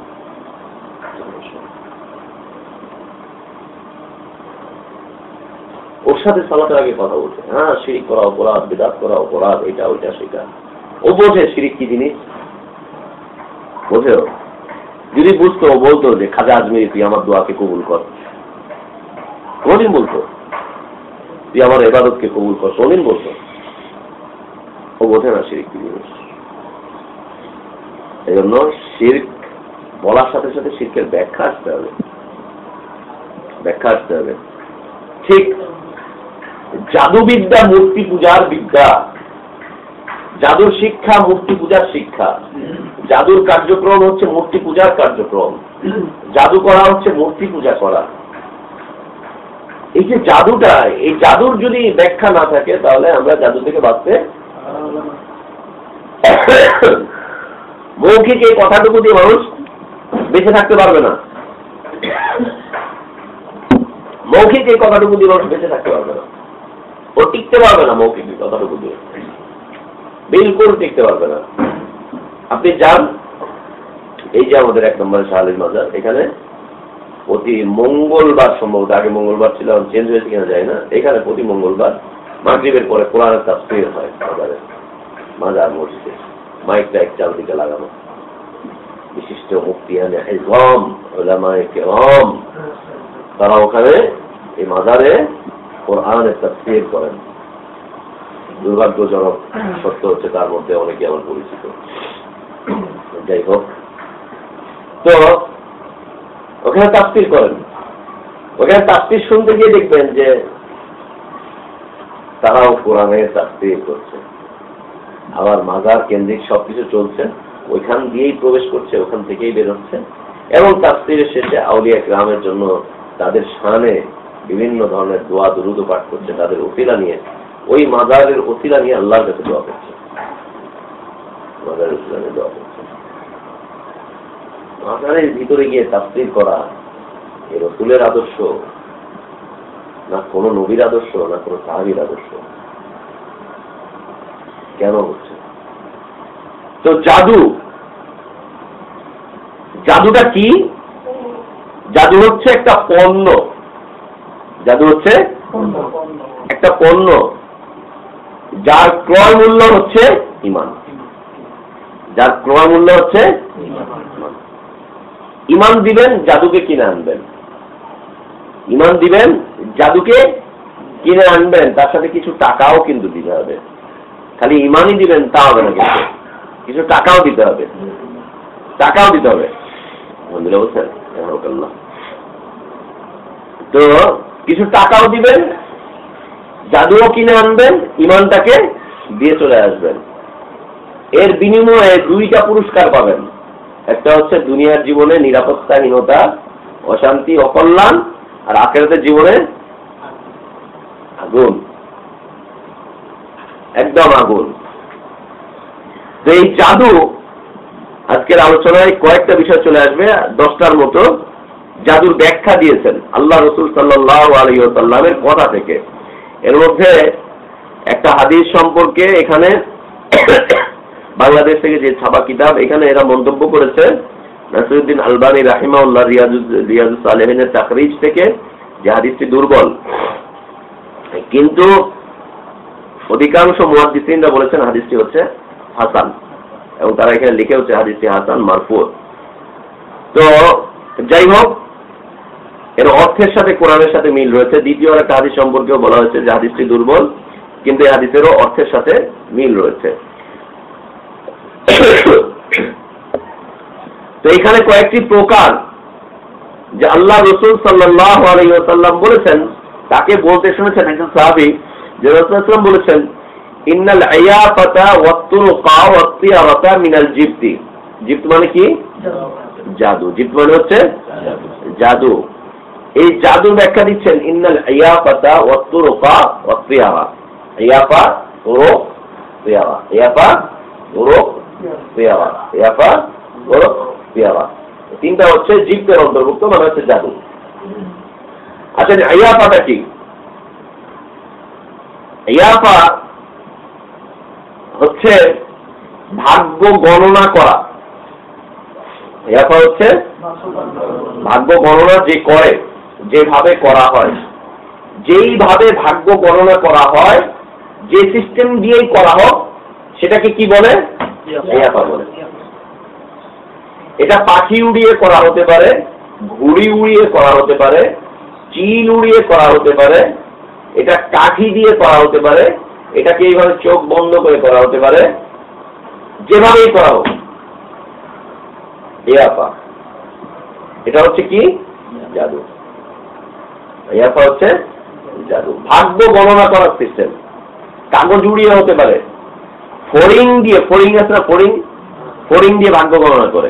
ওর সাথে সালাতের আগে কথা বলছে, হ্যাঁ শিরিক করা অপরাধ, বিদআত করা অপরাধ, এটা ওইটা সেটা। ও বোঝে শিরিক কি জিনিস, বোঝে। যদি বুঝতো ও বলতো যে খাজা আজমেরি তুই আমার দোয়াকে কবুল কর, কোনদিন বলতো তুই আমার ইবাদতকে কবুল কর, কোনদিন বলতো? ও বোঝে না শিরিক কি জিনিস। এই জন্য শিরক বলার সাথে সাথে শিরকের ব্যাখ্যা আসতে হবে, ব্যাখ্যা আসতে হবে। ঠিক জাদুবিদ্যা মূর্তি পূজার বিদ্যা, জাদুর শিক্ষা মূর্তি পূজার শিক্ষা, জাদুর কার্যক্রম হচ্ছে মূর্তি পূজার কার্যক্রম, জাদু করা হচ্ছে মূর্তি পূজা করা। এই যে জাদুটা, এই জাদুর যদি ব্যাখ্যা না থাকে তাহলে আমরা জাদু থেকে বাঁচতে, মৌখিক এই কথাটুকু দিয়ে মানুষ বেঁচে থাকতে পারবে না, মৌখিক এই কথাটুকু দিয়ে মানুষ বেঁচে থাকতে পারবে না, ও টিকতে পারবে না মৌখিক এই কথাটুকু দিয়ে, বিলকুল টিকতে পারবে না। আপনি যান, এই যে আমাদের 1 নম্বরে শাহ আলীর মাজার, এখানে প্রতি মঙ্গলবার, সম্ভবত আগে মঙ্গলবার ছিল, চেঞ্জ হয়েছে কিনা যায় না, এখানে প্রতি মঙ্গলবার মাগরিবের পরে কোরআনের তাফসীর হয় মাজারে, মাজার মসজিদে মাইকটা এক চারদিকে লাগানো, বিশিষ্ট মুফতিয়ানে ইজম, উলামায়ে কেরাম তারা ওখানে এই মাজারে কোরআনের তাফসীর করেন। দুর্ভাগ্যজনক সত্য হচ্ছে তার মধ্যে অনেকে আমার পরিচিত। যাই হোক, তো ওখানে তাফসীর করেন, ওখানে তাফসীর শুনতে গিয়ে দেখবেন যে তারাও কোরআনের তাফসীর করছে, আবার মাজার কেন্দ্রিক সবকিছু চলছে, ওইখান দিয়েই প্রবেশ করছে, ওখান থেকেই বেরোচ্ছে, এবং তাফসীরের শেষে আউলিয়া কিরামের জন্য তাদের শানে বিভিন্ন ধরনের দোয়া দুরূদ পাঠ করছে, তাদের ওসিলা নিয়ে, ওই মাজারের ওসিলা নিয়ে আল্লাহর কাছে দোয়া করছে, মাজারের ওসিলা নিয়ে দোয়া করছে। মাজারের ভিতরে গিয়ে তাফসীর করা এ রাসূলের আদর্শ না, কোন নবীর আদর্শ না, কোন সাহাবীর আদর্শ? কেন হচ্ছে? তো জাদু, জাদুটা কি? জাদু হচ্ছে একটা পণ্য, জাদু হচ্ছে একটা পণ্য যার ক্রয় মূল্য হচ্ছে ঈমান, যার ক্রয় মূল্য হচ্ছে ঈমান। দিবেন, জাদুকে কিনে আনবেন, ঈমান দিবেন, জাদুকে কিনে আনবেন, তার সাথে কিছু টাকাও কিন্তু দিতে হবে। খালি ঈমানই দিবেন তা হবে না, কিন্তু কিছু টাকাও দিতে হবে, টাকাও দিতে হবে। আলহামদুলিল্লাহ বলছেন, তো কিছু টাকাও দিবেন, জাদুও কিনে আনবেন, ঈমানটাকে দিয়ে চলে আসবেন। এর বিনিময়ে 2টা পুরস্কার পাবেন। একটা হচ্ছে দুনিয়ার জীবনে নিরাপত্তাহীনতা, অশান্তি, অকল্যাণ, আর আখিরাতের জীবনে আগুন, একদম আগুন। তো এই জাদু, আজকের আলোচনায় কয়েকটা বিষয় চলে আসবে, 10টার মতো জাদুর ব্যাখ্যা দিয়েছেন আল্লাহ রাসূল সাল্লাল্লাহু আলাইহি ওয়াসাল্লামের কথা থেকে। এর মধ্যে একটা হাদিস সম্পর্কে এখানে বাংলাদেশ থেকে যে ছাপা কিতাব, এখানে এরা মন্তব্য করেছে নাসিরউদ্দিন আলবানী রাহিমাহুল্লাহ রিয়াজুস সালেহিনের তাকরিজ থেকে, যে হাদিসটি দুর্বল, কিন্তু অধিকাংশ মুহাদ্দিসিনরা বলেছেন হাদিসটি হচ্ছে হাসান, এবং তারা এখানে লিখে হচ্ছে হাদিসটি হাসান মারফু। তো যাই হোক, এর অর্থের সাথে কোরআনের সাথে মিল রয়েছে। দ্বিতীয় একটা হাদিস সম্পর্কেও বলা হয়েছে যে হাদিসটি দুর্বল, কিন্তু এই হাদিসেরও অর্থের সাথে মিল রয়েছে। তো এখানে কয়েকটি প্রকার যে আল্লাহ রাসূল সাল্লাল্লাহু আলাইহি ওয়াসাল্লাম বলেছেন, তাকে বলতে শুনেছেন একজন সাহাবী যে রাসূল সাল্লাল্লাহু আলাইহি ওয়াসাল্লাম বলেছেন, ইন্নাল আয়াফাতা ওয়াত-তুরুকা ওয়াত-তিয়ারাতা মিনাল জিবতি। জিবত মানে কি? জাদু। জিবত মানে হচ্ছে জাদু। এই জাদুর ব্যাখ্যা দিচ্ছেন ইন্নাল আয়াফাতা ওয়াত-তুরুকা ওয়াত-তিয়ারা। ইয়াফা, তুরুক, তিয়ারা। ইয়াফা, তুরুক, তিয়ারা। ইয়াফা, তুরুক, তিয়ারা। তিনটা হচ্ছে জিবতের অন্তর্ভুক্ত, মানে হচ্ছে জাদু। আচ্ছা, ইয়াফাটা কি? ইয়াফা হচ্ছে ভাগ্য গণনা করা। ইয়াফা হচ্ছে ভাগ্য গণনা যে করে, যেভাবে করা হয়, যেইভাবে ভাগ্য গণনা করা হয়, যে সিস্টেম দিয়েই করা হোক, সেটাকে কি বলে? ইয়াফা বলে। এটা পাখি উড়িয়ে করা হতে পারে, ঘুড়ি উড়িয়ে করা হতে পারে, চিল উড়িয়ে করা হতে পারে, এটা কাঠি দিয়ে করা হতে পারে, এটাকে এইভাবে চোখ বন্ধ করে করা হতে পারে, যেভাবেই করা হোক ইয়াফা। এটা হচ্ছে কি? জাদু। ইয়াফা হচ্ছে জাদু, ভাগ্য গণনা করার সিস্টেম। কাগজ উড়িয়ে হতে পারে, ফড়িং দিয়ে, ফড়িং আছে না, ফড়িং, ফড়িং দিয়ে ভাগ্য গণনা করে,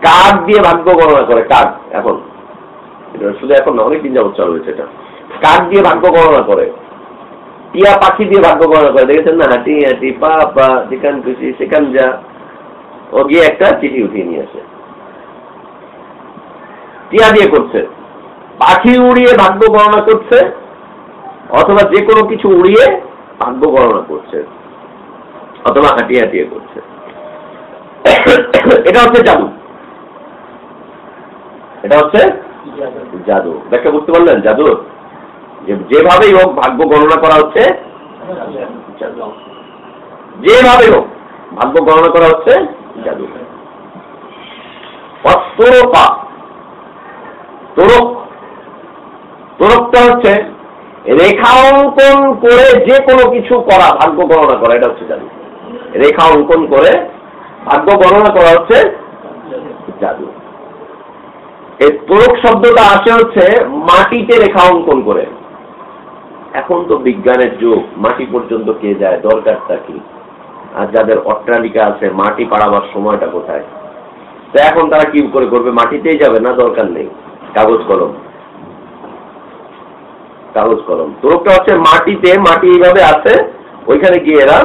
কাঠ দিয়ে ভাগ্য গণনা করে। কাঠ এখন শুধু এখন না, অনেকদিন যাবত চালু হয়েছে এটা। কাঠ দিয়ে ভাগ্য গণনা করে, টিয়া পাখি দিয়ে ভাগ্য গণনা করে। দেখেছেন না? হাঁটি হাঁটি পা পা, যেখান খুশি সেখান যা, ও গিয়ে একটা চিঠি উঠিয়ে নিয়ে আসে। টিয়া দিয়ে করছে, পাখি উড়িয়ে ভাগ্য গণনা করছে, অথবা যে কোনো কিছু উড়িয়ে ভাগ্য গণনা করছে, অথবা হাঁটিয়ে হাঁটিয়ে করছে। এটা হচ্ছে জাদু। এটা হচ্ছে জাদু। ব্যাখ্যা করতে পারলেন? জাদু যেভাবেই হোক ভাগ্য গণনা করা হচ্ছে, যেভাবে হোক ভাগ্য গণনা করা হচ্ছে জাদু। তোরকা, তোরক, তোরকটা হচ্ছে রেখা অঙ্কন করে যে কোনো কিছু করা, ভাগ্য গণনা করা, এটা হচ্ছে জাদু। রেখা অঙ্কন করে ভাগ্য গণনা করা হচ্ছে জাদু। এই তোরক শব্দটা আসে হচ্ছে মাটিতে রেখা অঙ্কন করে। এখন তো বিজ্ঞানের যুগ, মাটি পর্যন্ত কে যায়, দরকারটা কি? আর যাদের অট্টালিকা আছে, মাটি পাড়াবার সময়টা কোথায়? তো এখন তারা কি করে করবে? মাটিতেই যাবে, না দরকার নেই, কাগজ কলম, কাগজ কলম। তোরকটা হচ্ছে মাটিতে, মাটি এইভাবে আছে, ওইখানে গিয়ে এরা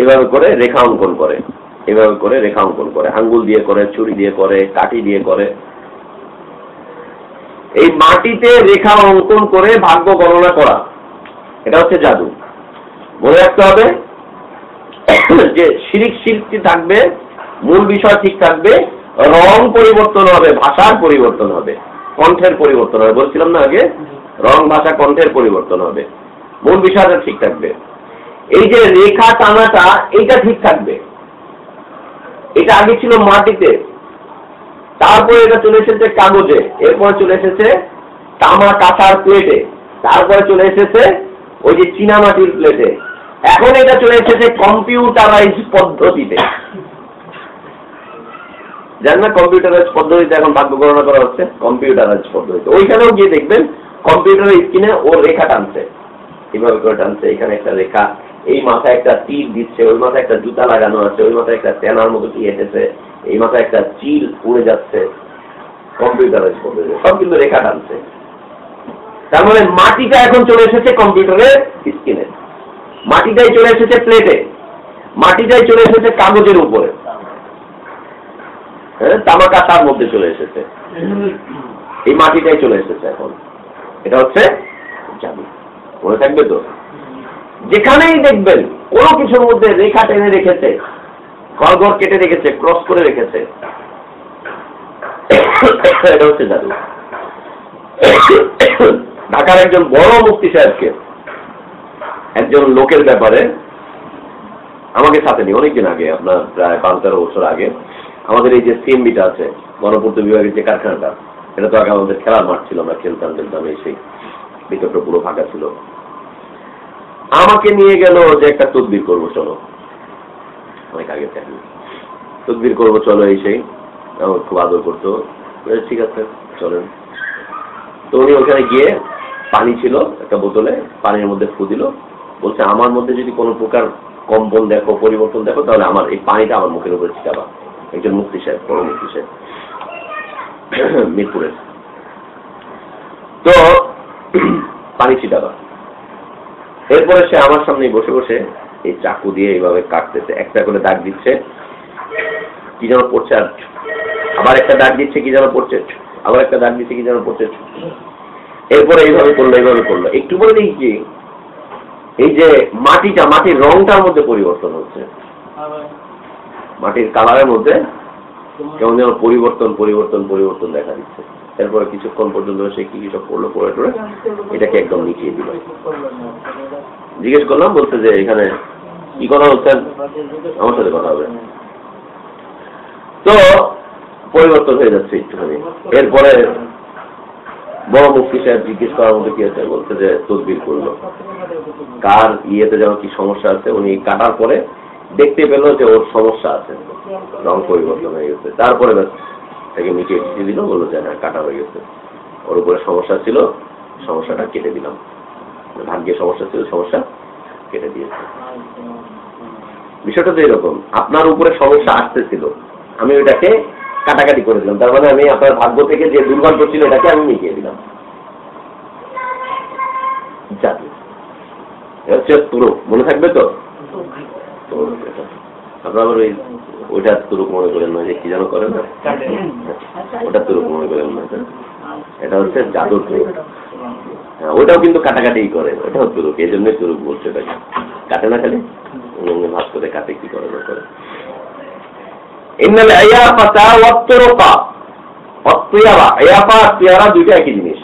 এইভাবে করে রেখা অঙ্কন করে, এইভাবে করে রেখা অঙ্কন করে, আঙ্গুল দিয়ে করে, ছুরি দিয়ে করে, কাঠি দিয়ে করে। এই মাটিতে রেখা অঙ্কন করে ভাগ্য গণনা করা, এটা হচ্ছে জাদু। মনে রাখতে হবে যে শিরিক শিরকি থাকবে, মূল বিষয় ঠিক থাকবে, রং পরিবর্তন হবে, ভাষার পরিবর্তন হবে, কণ্ঠের পরিবর্তন হবে। বলছিলাম না আগে, রং, ভাষা, কণ্ঠের পরিবর্তন হবে, মূল বিষয়টা ঠিক থাকবে। এই যে রেখা টানাটা, এইটা ঠিক থাকবে। এটা আগে ছিল মাটিতে, তারপরে এটা চলে এসেছে কাগজে, এরপরে চলে এসেছে তামা কাঁসার প্লেটে, তারপরে চলে এসেছে ওই যে চীনা মাটির প্লেটে, এখন এটা চলে এসেছে কম্পিউটারাইজ পদ্ধতিতে। জানেন না কম্পিউটারাইজ পদ্ধতিতে এখন ভাগ্য গণনা করা হচ্ছে? কম্পিউটারাইজ পদ্ধতিতে। ওইখানেও গিয়ে দেখবেন কম্পিউটারের স্ক্রিনে ওর রেখা টানছে, এইভাবে করে টানছে, এখানে একটা রেখা, এই মাথায় একটা তীর দিচ্ছে, ওই মাথায় একটা জুতা লাগানো আছে, ওই মাথায় একটা তেনার মতো কি এসেছে, এই মাথায় একটা চিল উড়ে যাচ্ছে। কম্পিউটারাইজ পদ্ধতি, সব কিন্তু রেখা টানছে। তার মানে মাটিটা এখন চলে এসেছে কম্পিউটারের স্ক্রিনে, মাটিটাই চলে এসেছে প্লেটে, মাটিটাই চলে এসেছে কাগজের উপরে, হ্যাঁ, তামা কাঁসার মধ্যে চলে এসেছে, এই মাটিটাই চলে এসেছে এখন। এটা হচ্ছে জাদু। মনে থাকবে তো? যেখানেই দেখবেন কোনো কিছুর মধ্যে রেখা টেনে রেখেছে, ঘর ঘর কেটে রেখেছে, ক্রস করে রেখেছে, এটা হচ্ছে জাদু। ঢাকার একজন বড় মুফতি সাহেবকে একজন লোকের ব্যাপারে আমাকে সাথে নিয়ে অনেকদিন আগে, আপনার প্রায় 12-13 বছর আগে, আমাদের এই যে সিএমবিটা আছে, গণপূর্ত বিভাগের যে কারখানাটা, এটা তো আগে আমাদের খেলার মাঠ ছিল, আমরা খেলতাম এসে, ভিতরটা পুরো ফাঁকা ছিল। আমাকে নিয়ে গেল যে একটা তদবির করবো চলো, অনেক আগে তদবির করবো চলো, এই আমার খুব আদর করতো। ঠিক আছে চলেন। তো উনি ওখানে গিয়ে পানি ছিল একটা বোতলে, পানির মধ্যে ফু দিল, বলছে আমার মধ্যে যদি কোনো প্রকার কম্পন দেখো, পরিবর্তন দেখো, তাহলে আমার এই পানিটা আমার মুখের উপরে ছিটাবা। একজন মুফতি সাহেব, বড় মুফতি সাহেব মিরপুরের। তো পানি ছিটাবা। এরপরে সে আমার সামনে বসে বসে এই চাকু দিয়ে এইভাবে কাটতেছে, একটা করে দাগ দিচ্ছে, কি যেন পড়ছে, আর আবার একটা দাগ দিচ্ছে, কি যেন পড়ছে, আবার একটা দাগ দিচ্ছে, কি যেন পড়ছে। এরপরে এইভাবে করলো। একটু বলে দেখি এই যে মাটির রংটার মধ্যে পরিবর্তন হচ্ছে, মাটির কালারের মধ্যে কেমন যেন পরিবর্তন দেখা দিচ্ছে। এরপরে কিছুক্ষণ পর্যন্ত সে কি সব করলো, পরে টরে এটাকে একদম নিচিয়ে দিল। জিজ্ঞেস করলাম, বলছে যে এখানে কি কথা বলছেন, আমার সাথে কথা হবে। তো পরিবর্তন হয়ে যাচ্ছে একটুখানি। এরপরে বড় মুফতি সাহেব জিজ্ঞেস করার মধ্যে কি আছে, বলছে যে তদবির করলো, কার ইয়েতে যেন কি সমস্যা আছে। উনি কাটার পরে দেখতে পেল যে ওর সমস্যা আছে, রং পরিবর্তন হয়ে গেছে। তারপরে তাকে মিটিয়ে দিয়ে দিল, বললো যে হ্যাঁ কাটা হয়ে গেছে, ওর উপরে সমস্যা ছিল, সমস্যাটা কেটে দিলাম। ভাগ্যে সমস্যা ছিল, সমস্যা কেটে দিয়েছে। বিষয়টা তো এরকম, আপনার উপরে সমস্যা আসতেছিল, আমি ওইটাকে কাটাকাটি করে দিলাম, তার মানে আমি আপনার ভাগ্য থেকে যে দুর্ভাগ্য ছিল এটাকে আমি মিটিয়ে দিলাম। জাদু হচ্ছে তুরুক, মনে থাকবে তো? আপনার আবার ওইটা তুরুক মনে করেন না, যে কি যেন করেন না, ওটা তুরুক মনে করেন না, এটা হচ্ছে জাদুর তুরুক। হ্যাঁ, ওটাও কিন্তু কাটাকাটি করে, ওটাও তুরুক, এই জন্যই তুরুক বলছে। এটাকে কাটে না, খালি ভাব করে কাটে, কি করে না করে। দুইটা একই জিনিস,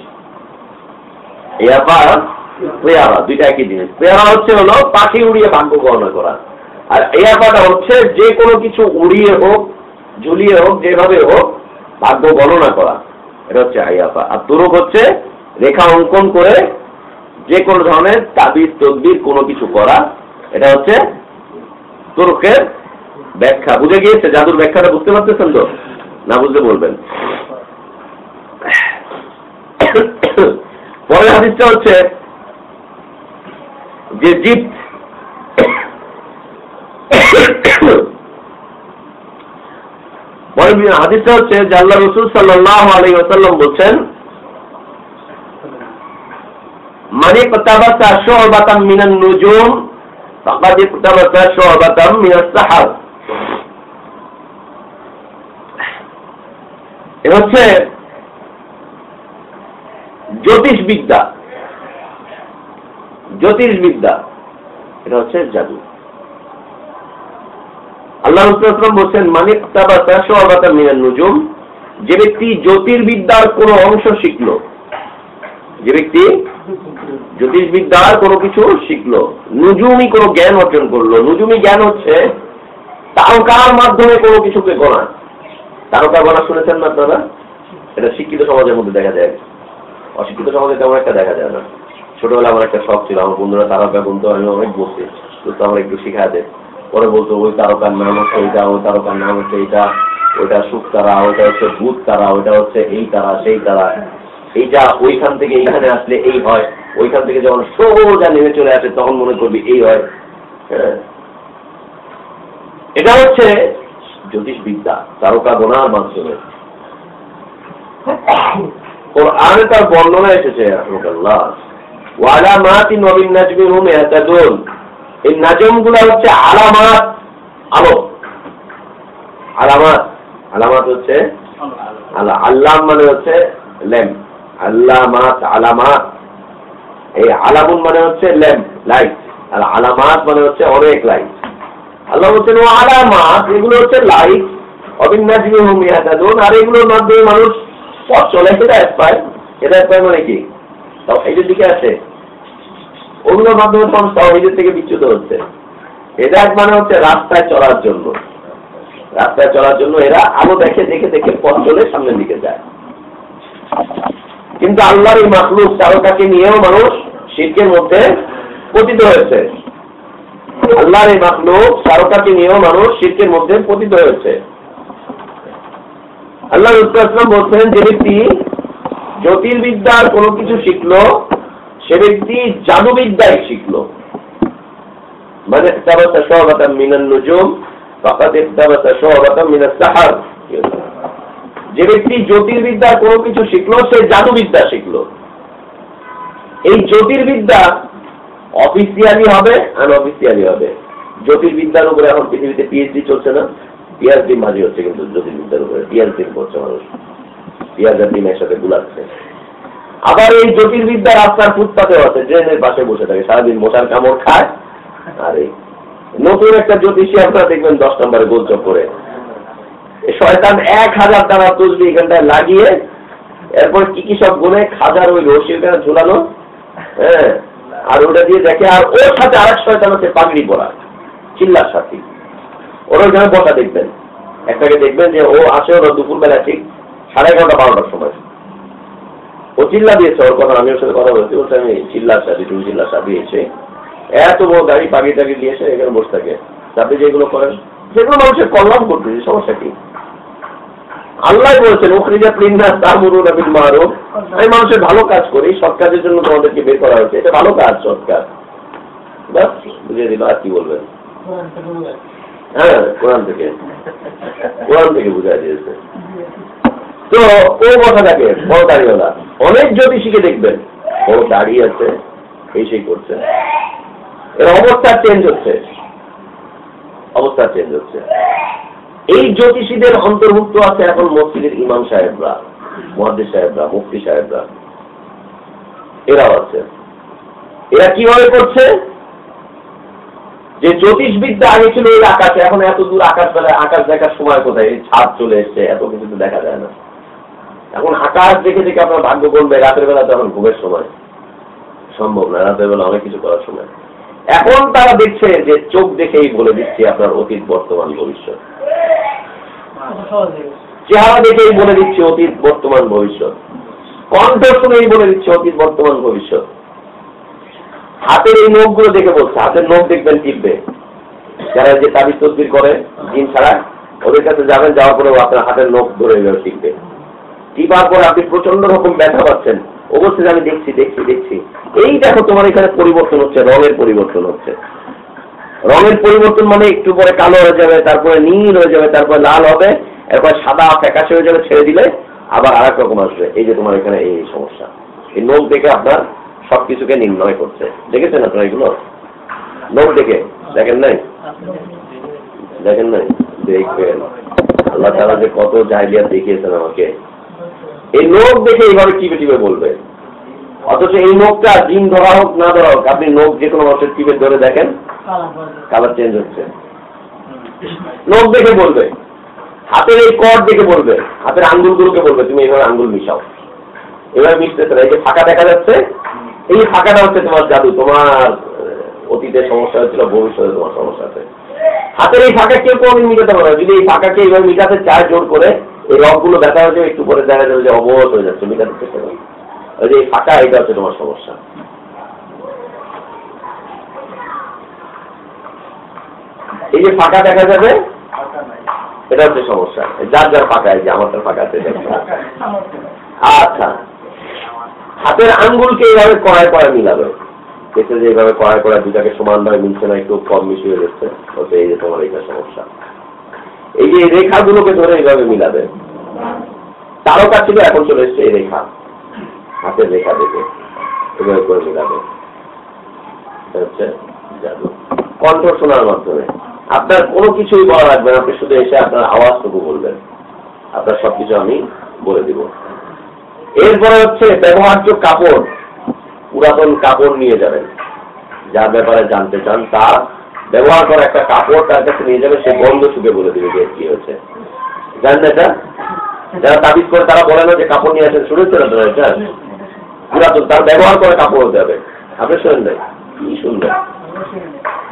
দুইটা একই জিনিস। পেয়ারা হচ্ছে হলো পাখি উড়িয়ে ভাগ্য গণনা করা, আর ইয়াফাটা হচ্ছে যে কোনো কিছু উড়িয়ে হোক, ঝুলিয়ে হোক, যেভাবে হোক ভাগ্য গণনা করা, এটা হচ্ছে ইয়াফা। আর তুরুক হচ্ছে রেখা অঙ্কন করে যে কোনো ধরনের তাবিজ তদবির কোনো কিছু করা, এটা হচ্ছে তুরুকের ব্যাখ্যা। বুঝে গিয়েছে? জাদুর ব্যাখ্যাটা বুঝতে পারতেছেন তো? না বুঝলে বলবেন। পরের হাদিসটা হচ্ছে যে জিত, পরের হাদিসটা হচ্ছে যে আল্লাহ রাসূল সাল্লাল্লাহু আলাইহি ওয়াসাল্লাম বলেন, মান ইকতাবাসা শু'বাতাম মিনান নুজুম ফাকাদ ইকতাবাসা শু'বাতাম মিনাস সাহাব। এটা হচ্ছে জ্যোতিষবিদ্যা, এটা হচ্ছে জাদু। আল্লাহ রাসূল বলেন, মান ইকতাবাসা শু'বাতাম মিনান নুজুম, যে ব্যক্তি জ্যোতির্বিদ্যার কোন অংশ শিখলো, যে ব্যক্তি জ্যোতিষবিদ্যার কোনো কিছু শিখলো, নুজুমি কোনো জ্ঞান অর্জন করলো। নুজুমি জ্ঞান হচ্ছে তারকার মাধ্যমে কোনো কিছুকে গোনা। তারকা গোনা শুনেছেন না আপনারা? এটা শিক্ষিত সমাজের মধ্যে দেখা যায়, অশিক্ষিত সমাজে তেমন একটা দেখা যায় না। ছোটবেলা আমার একটা শখ ছিল, আমার বন্ধুরা তারকা বলতো, আমি অনেক বলছি তো আমার একটু শিখা দেয়। পরে বলতো ওই তারকার নাম হচ্ছে এইটা, ওই তারকার নাম হচ্ছে এইটা, ওইটা সুখ তারা, ওইটা হচ্ছে ভূত তারা, ওইটা হচ্ছে এই তারা সেই তারা, এইটা ওইখান থেকে এইখানে আসলে এই হয়, ওইখান থেকে যখন সোজা নেমে চলে আসে তখন মনে করবি এই হয়। এটা হচ্ছে জ্যোতিষবিদ্যা, তারকা গোনার মাধ্যমে। কোরআনে তার বর্ণনা এসেছে, রাহমাতুল্লাহ ওয়ালামাতিন ওয়া বিন নাজমি হুম ইয়াহতাদুন। এই নাজমগুলো হচ্ছে আলামাত, আলো। আলামাত হচ্ছে আল্লাহ মানে হচ্ছে ল্যাম্প, আল্লামাত আলামাত। এই আলামুন মানে হচ্ছে ল্যাম্প, লাইট, আর আলামাত মানে হচ্ছে অনেক লাইট। আল্লাহ বলছেন ও আলামাত, এগুলো হচ্ছে লাইট, অবিন্নাজমি হুম ইয়াহতাদুন, আর এগুলোর মাধ্যমে মানুষ পথ চলে, হেদায়েত পায়। হেদায়েত পায় মানে কি? তাওহীদের দিকে আসে। ওগুলোর মাধ্যমে মানুষ তাওহীদের থেকে বিচ্যুত হচ্ছে। হেদায়েত মানে হচ্ছে রাস্তায় চলার জন্য, রাস্তায় চলার জন্য এরা আলো দেখে দেখে দেখে পথ চলে সামনের দিকে যায়। কিন্তু আল্লাহর এই মাখলুক তারকাকে নিয়েও মানুষ শিরকের মধ্যে পতিত হয়েছে। আল্লাহর এই মাখলুক তারকাকে নিয়েও মানুষ শিরকের মধ্যে পতিত হয়েছে। আল্লাহ রাসূল বলছেন, যে ব্যক্তি জ্যোতির্বিদ্যার কোনো কিছু শিখলো সে ব্যক্তি জাদুবিদ্যায় শিখলো। মানে ইক্তাবাসা শু'বাতাম মিনান নুজুম ফাকাদ ইক্তাবাসা শু'বাতাম মিনাস সাহর। যে ব্যক্তি জ্যোতির্বিদ্যার কোনো কিছু শিখলো সে জাদুবিদ্যা শিখলো। এই জ্যোতির্বিদ্যা অফিসিয়ালি হবে আনঅফিসিয়ালি হবে। জ্যোতির্বিদ্যার উপরে এখন পৃথিবীতে পিএইচডি চলছে না, পিএইচডি মাঝে হচ্ছে, কিন্তু জ্যোতির্বিদ্যার উপরে পিএইচডি করছে মানুষ, পেঁয়াজ আর ডিম একসাথে গুলাচ্ছে। আবার এই জ্যোতির্বিদ্যা রাস্তার ফুটপাতে আছে, ড্রেনের পাশে বসে থাকে, সারাদিন মশার কামড় খায়। আর এই নতুন একটা জ্যোতিষী আপনারা দেখবেন 10 নম্বরে গোলচক করে, শয়তান 1000 টাকা তসবিহ এখানটায় লাগিয়ে এরপর কি কি সব গুনে খাজার ওই রশি ওখানে ঝুলানো, হ্যাঁ, আর ওটা দিয়ে দেখে। আর ওর সাথে আরেক শয়তান আছে পাগড়ি পরা, চিল্লার সাথী, ওর ওইখানে বসা দেখবেন। একটাকে দেখবেন যে ও আসে ওরা দুপুরবেলা ঠিক 11:30 12টার সময়, ও চিল্লা দিয়েছে। ওর কথা আমি ওর সাথে কথা বলছি, বলছে আমি চিল্লার সাথী, তুমি চিল্লার সাথী এসে এত বড় গাড়ি পাগড়ি টাগড়ি দিয়ে এসে এখানে বসে থাকে। আপনি যেগুলো করেন সেগুলো মানুষের কল্যাণ করতেছে, সমস্যা কি? আল্লাহ বলছেন উখরিজাত লিন-নাস তা'মুরুনা বিল মা'রুফ, আমি মানুষের ভালো কাজ করি, সৎ কাজের জন্য তোমাদেরকে বের করা হয়েছে, এটা ভালো কাজ, সৎ কাজ। বাস বুঝিয়ে দিল। আর কি বলবেন? হ্যাঁ, কোরআন থেকে বুঝাই দিয়েছে। তো ও কথাটাকে বড় দাড়িওয়ালা অনেক জ্যোতিষীকে দেখবেন বড় দাড়ি আছে, এই সেই করছে, এর অবস্থা চেঞ্জ হচ্ছে, অবস্থা চেঞ্জ হচ্ছে। এই জ্যোতিষীদের অন্তর্ভুক্ত আছে এখন মসজিদের ইমাম সাহেবরা, মুহাদ্দিস সাহেবরা, মুফতি সাহেবরা, এরাও আছে। এরা কিভাবে করছে? যে জ্যোতিষবিদ্যা আগে ছিল এই আকাশে, এখন এত দূর আকাশ বেলায় আকাশ দেখার সময় কোথায়? এই ছাদ চলে এসছে, এত কিছু তো দেখা যায় না। এখন আকাশ দেখে দেখে আপনার ভাগ্য করবে, রাতের বেলা তখন ঘুমের সময় সম্ভব না, রাতের বেলা অনেক কিছু করার সময়। এখন তারা দেখছে যে চোখ দেখেই বলে দিচ্ছে আপনার অতীত বর্তমান ভবিষ্যৎ, চেহারা দেখেই বলে দিচ্ছে অতীত বর্তমান ভবিষ্যৎ, কণ্ঠ শুনেই বলে দিচ্ছে অতীত বর্তমান ভবিষ্যৎ। হাতের এই নখগুলো দেখে বলছে, হাতের নখ দেখবেন টিপবে, যারা যে তাবিজ তদবির করে জিন ছাড়া, ওদের কাছে যাবেন, যাওয়ার পরে আপনার হাতের নখ ধরে টিপবে, টিপার পরে আপনি প্রচন্ড রকম ব্যথা পাচ্ছেন, অবশ্যই আমি দেখছি দেখছি দেখছি, এই দেখো তোমার এখানে পরিবর্তন হচ্ছে, রঙের পরিবর্তন হচ্ছে। রঙের পরিবর্তন মানে একটু পরে কালো হয়ে যাবে, তারপরে নীল হয়ে যাবে, তারপরে লাল হবে, এরপর সাদা ফ্যাকাশে হয়ে যাবে, ছেড়ে দিলে আবার আর এক রকম আসবে। এই যে তোমার এখানে এই সমস্যা, এই নখ দেখে আপনার সবকিছুকে নির্ণয় করছে। দেখেছেন আপনারা এগুলো? নখ দেখে দেখেন নাই? দেখেন নাই? দেখবেন। আল্লাহ তাআলা যে কত জাহেলিয়াত দেখিয়েছেন আমাকে, এই নখ দেখে এইভাবে টিপে টিপে বলবে। অথচ এই নখটা জিন ধরা হোক না ধরা হোক, আপনি নখ যে কোনো মানুষের টিপে ধরে দেখেন, কালার চেঞ্জ হচ্ছে। নখ দেখে বলবে, হাতের এই কট দেখে বলবে, হাতের আঙ্গুলগুলোকে বলবে তুমি এইভাবে আঙ্গুল মিশাও, এভাবে মিশতেছে না। এই যে ফাঁকা দেখা যাচ্ছে, এই ফাঁকাটা হচ্ছে তোমার জাদু, তোমার অতীতে সমস্যা হচ্ছিল, ভবিষ্যতে তোমার সমস্যা আছে। হাতের এই ফাঁকা কেউ কোনদিন মিটাতে পারে না। যদি এই ফাঁকাকে এইভাবে মিটাতে চায় জোর করে, এই রগগুলো দেখা যাচ্ছে, একটু পরে দেখা যাবে যে অবশ হয়ে যাচ্ছে, মিটাতে চেষ্টা করে। ওই যে এই ফাঁকা, এটা হচ্ছে তোমার সমস্যা। এই যে ফাঁকা দেখা যাবে, এটা হচ্ছে সমস্যা। যার যার ফাঁকা, এই যে আমাদের ফাঁকা আছে। আচ্ছা, হাতের আঙ্গুলকে এইভাবে কড়ায় কড়ায় মিলাবে, দেখছে যে এইভাবে কড়ায় কড়ায় দুটাকে সমানভাবে মিলছে না, একটু কম মিশিয়ে যাচ্ছে, ওতে এই যে তোমার এইটা সমস্যা। এই যে রেখাগুলোকে ধরে এইভাবে মিলাবে। তারকা ছিল, এখন চলে এসছে এই রেখা, হাতের রেখা দেখে এভাবে করে মিলাবে, হচ্ছে জাদু। কণ্ঠ শোনার মাধ্যমে আপনার কোনো কিছুই বলা লাগবে না, আপনি শুধু এসে আপনার আওয়াজটুকু বলবেন, আপনার সবকিছু আমি বলে দিব। এরপরে হচ্ছে ব্যবহার্য কাপড়, পুরাতন কাপড় নিয়ে যাবেন, যার ব্যাপারে জানতে চান তার ব্যবহার করা একটা কাপড় তার কাছে নিয়ে যাবে, সে গন্ধ শুকে বলে দিবে যে কি হয়েছে। জানেন এটা? যারা তাবিজ করে তারা বলে না যে কাপড় নিয়ে আসেন, শুনেছেন আপনারা এটা? পুরাতন, তার ব্যবহার করা কাপড় হতে হবে। আপনি শোনেন নাই? কি শুনবেন?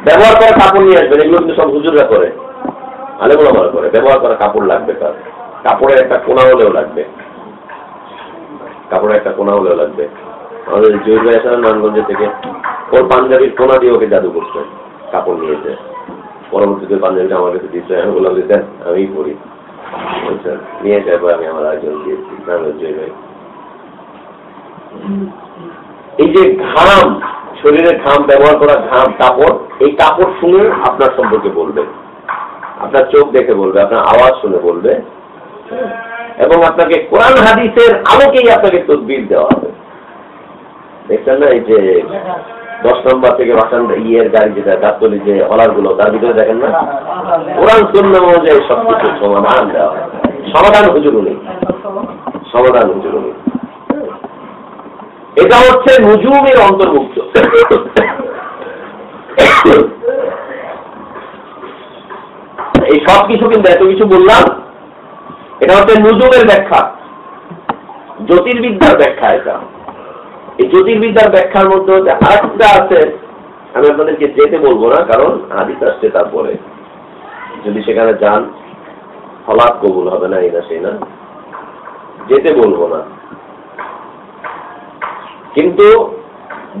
ব্যবহার করা কাপড় নিয়ে আসবেন, এগুলো কিন্তু সব হুজুররা করে, আলেমরা করে। ব্যবহার করা কাপড় লাগবে, তার কাপড়ের একটা কোনা হলেও লাগবে। কাপড়ে একটা কোনা হলেও লাগবে। আমাদের জয়ীর ভাই আসলে নারায়ণগঞ্জ থেকে ওর পাঞ্জাবির কোনা দিয়ে ওকে জাদু করছে, কাপড় নিয়েছে। পরবর্তীতে পাঞ্জাবিটা আমার কাছে দিচ্ছে, আমি বললাম যে দেন আমি পড়ি, বলছেন নিয়ে যাবো। আমি আমার আরেকজন দিয়েছি নারায়ণগঞ্জ জয়ী ভাই। এই যে ঘাম, শরীরের ঘাম, ব্যবহার করা ঘাম, কাপড়, এই কাপড় শুনে আপনার সম্পর্কে বলবে, আপনার চোখ দেখে বলবে, আপনার আওয়াজ শুনে বলবে, এবং আপনাকে কোরআন হাদিসের আলোকেই আপনাকে তদবির দেওয়া হবে। দেখছেন না এই যে 10 নম্বর থেকে বাসান ইয়ের গাড়ি যেটা গাছতলি যে হলার গুলো, তার ভিতরে দেখেন না কোরআন সুন্নাহ অনুযায়ী সবকিছু সমাধান দেওয়া হয়। সমাধান হুজুর নেই, সমাধান হুজুর নেই। এটা হচ্ছে নুজুমের অন্তর্ভুক্ত। এই সব কিছু কিন্তু এত কিছু বললাম, এটা হচ্ছে নুজুমের ব্যাখ্যা, জ্যোতির্বিদ্যার ব্যাখ্যা। এটা এই জ্যোতির্বিদ্যার ব্যাখ্যার মধ্যে হচ্ছে আরেকটা আছে, আমি আপনাদেরকে যেতে বলবো না, কারণ হাদিস আসছে তারপরে, যদি সেখানে যান হলাত কবুল হবে না, এই না সেই না, যেতে বলবো না। কিন্তু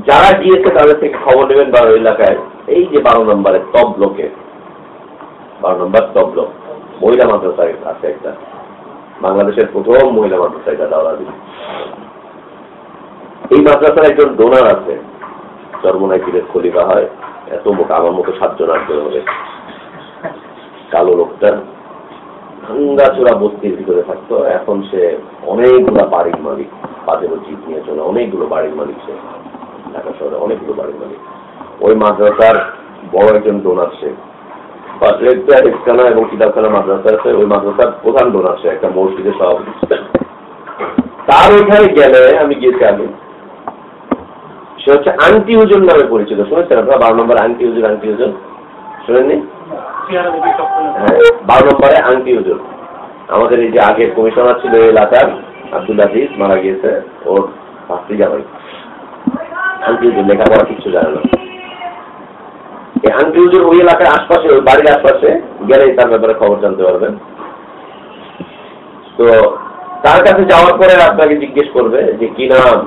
যারা গিয়েছে তাদের থেকে খবর নেবেন। 12 এলাকায় এই যে 12 নম্বরের টপ ব্লকে, 12 নম্বর টপ ব্লক মহিলা মাদ্রাসা আছে একটা, বাংলাদেশের প্রথম মহিলা মাদ্রাসা এটা দাওরাদি। এই মাদ্রাসার একজন ডোনার আছে, চরমনাই পীরের খলিফা হয়, এত মোটা, আমার মতো 7 জন 8 জন হবে, কালো লোকটা, ভাঙ্গা চোরা বস্তির ভিতরে থাকতো। এখন সে অনেকগুলা বাড়ির মালিক, পাঁচেরও জিপ নিয়ে চলে, অনেকগুলো বাড়ির মালিক, সে ঢাকা শহরে অনেকগুলো বাড়ির মালিক। ওই মাদ্রাসার বড় একজন ডোনার সে, এবং কিতাবখানা মাদ্রাসা আছে, ওই মাদ্রাসার প্রধান ডোনার সে, একটা মসজিদের সভাপতি। তার ওইখানে গেলে আমি গিয়েছি আগে, সে হচ্ছে আংটি হুজুর নামে পরিচিত। শুনেছেন আপনারা 12 নম্বরে আংটি হুজুর? আংটি হুজুর শুনেননি? 12 নম্বরে আংটি হুজুর আমাদের এই যে আগের কমিশনার ছিল এলাকার আব্দুল আজিজ, মারা গিয়েছে, ওর ভাতৃ জামাই আংটি হুজুর, লেখাপড়া কিছু জানে না। এই আংটি হুজুর ওই এলাকার আশপাশে, ওই বাড়ির আশপাশে গেলেই তার ব্যাপারে খবর জানতে পারবেন। তো তার কাছে যাওয়ার পরে আপনাকে জিজ্ঞেস করবে যে কি নাম,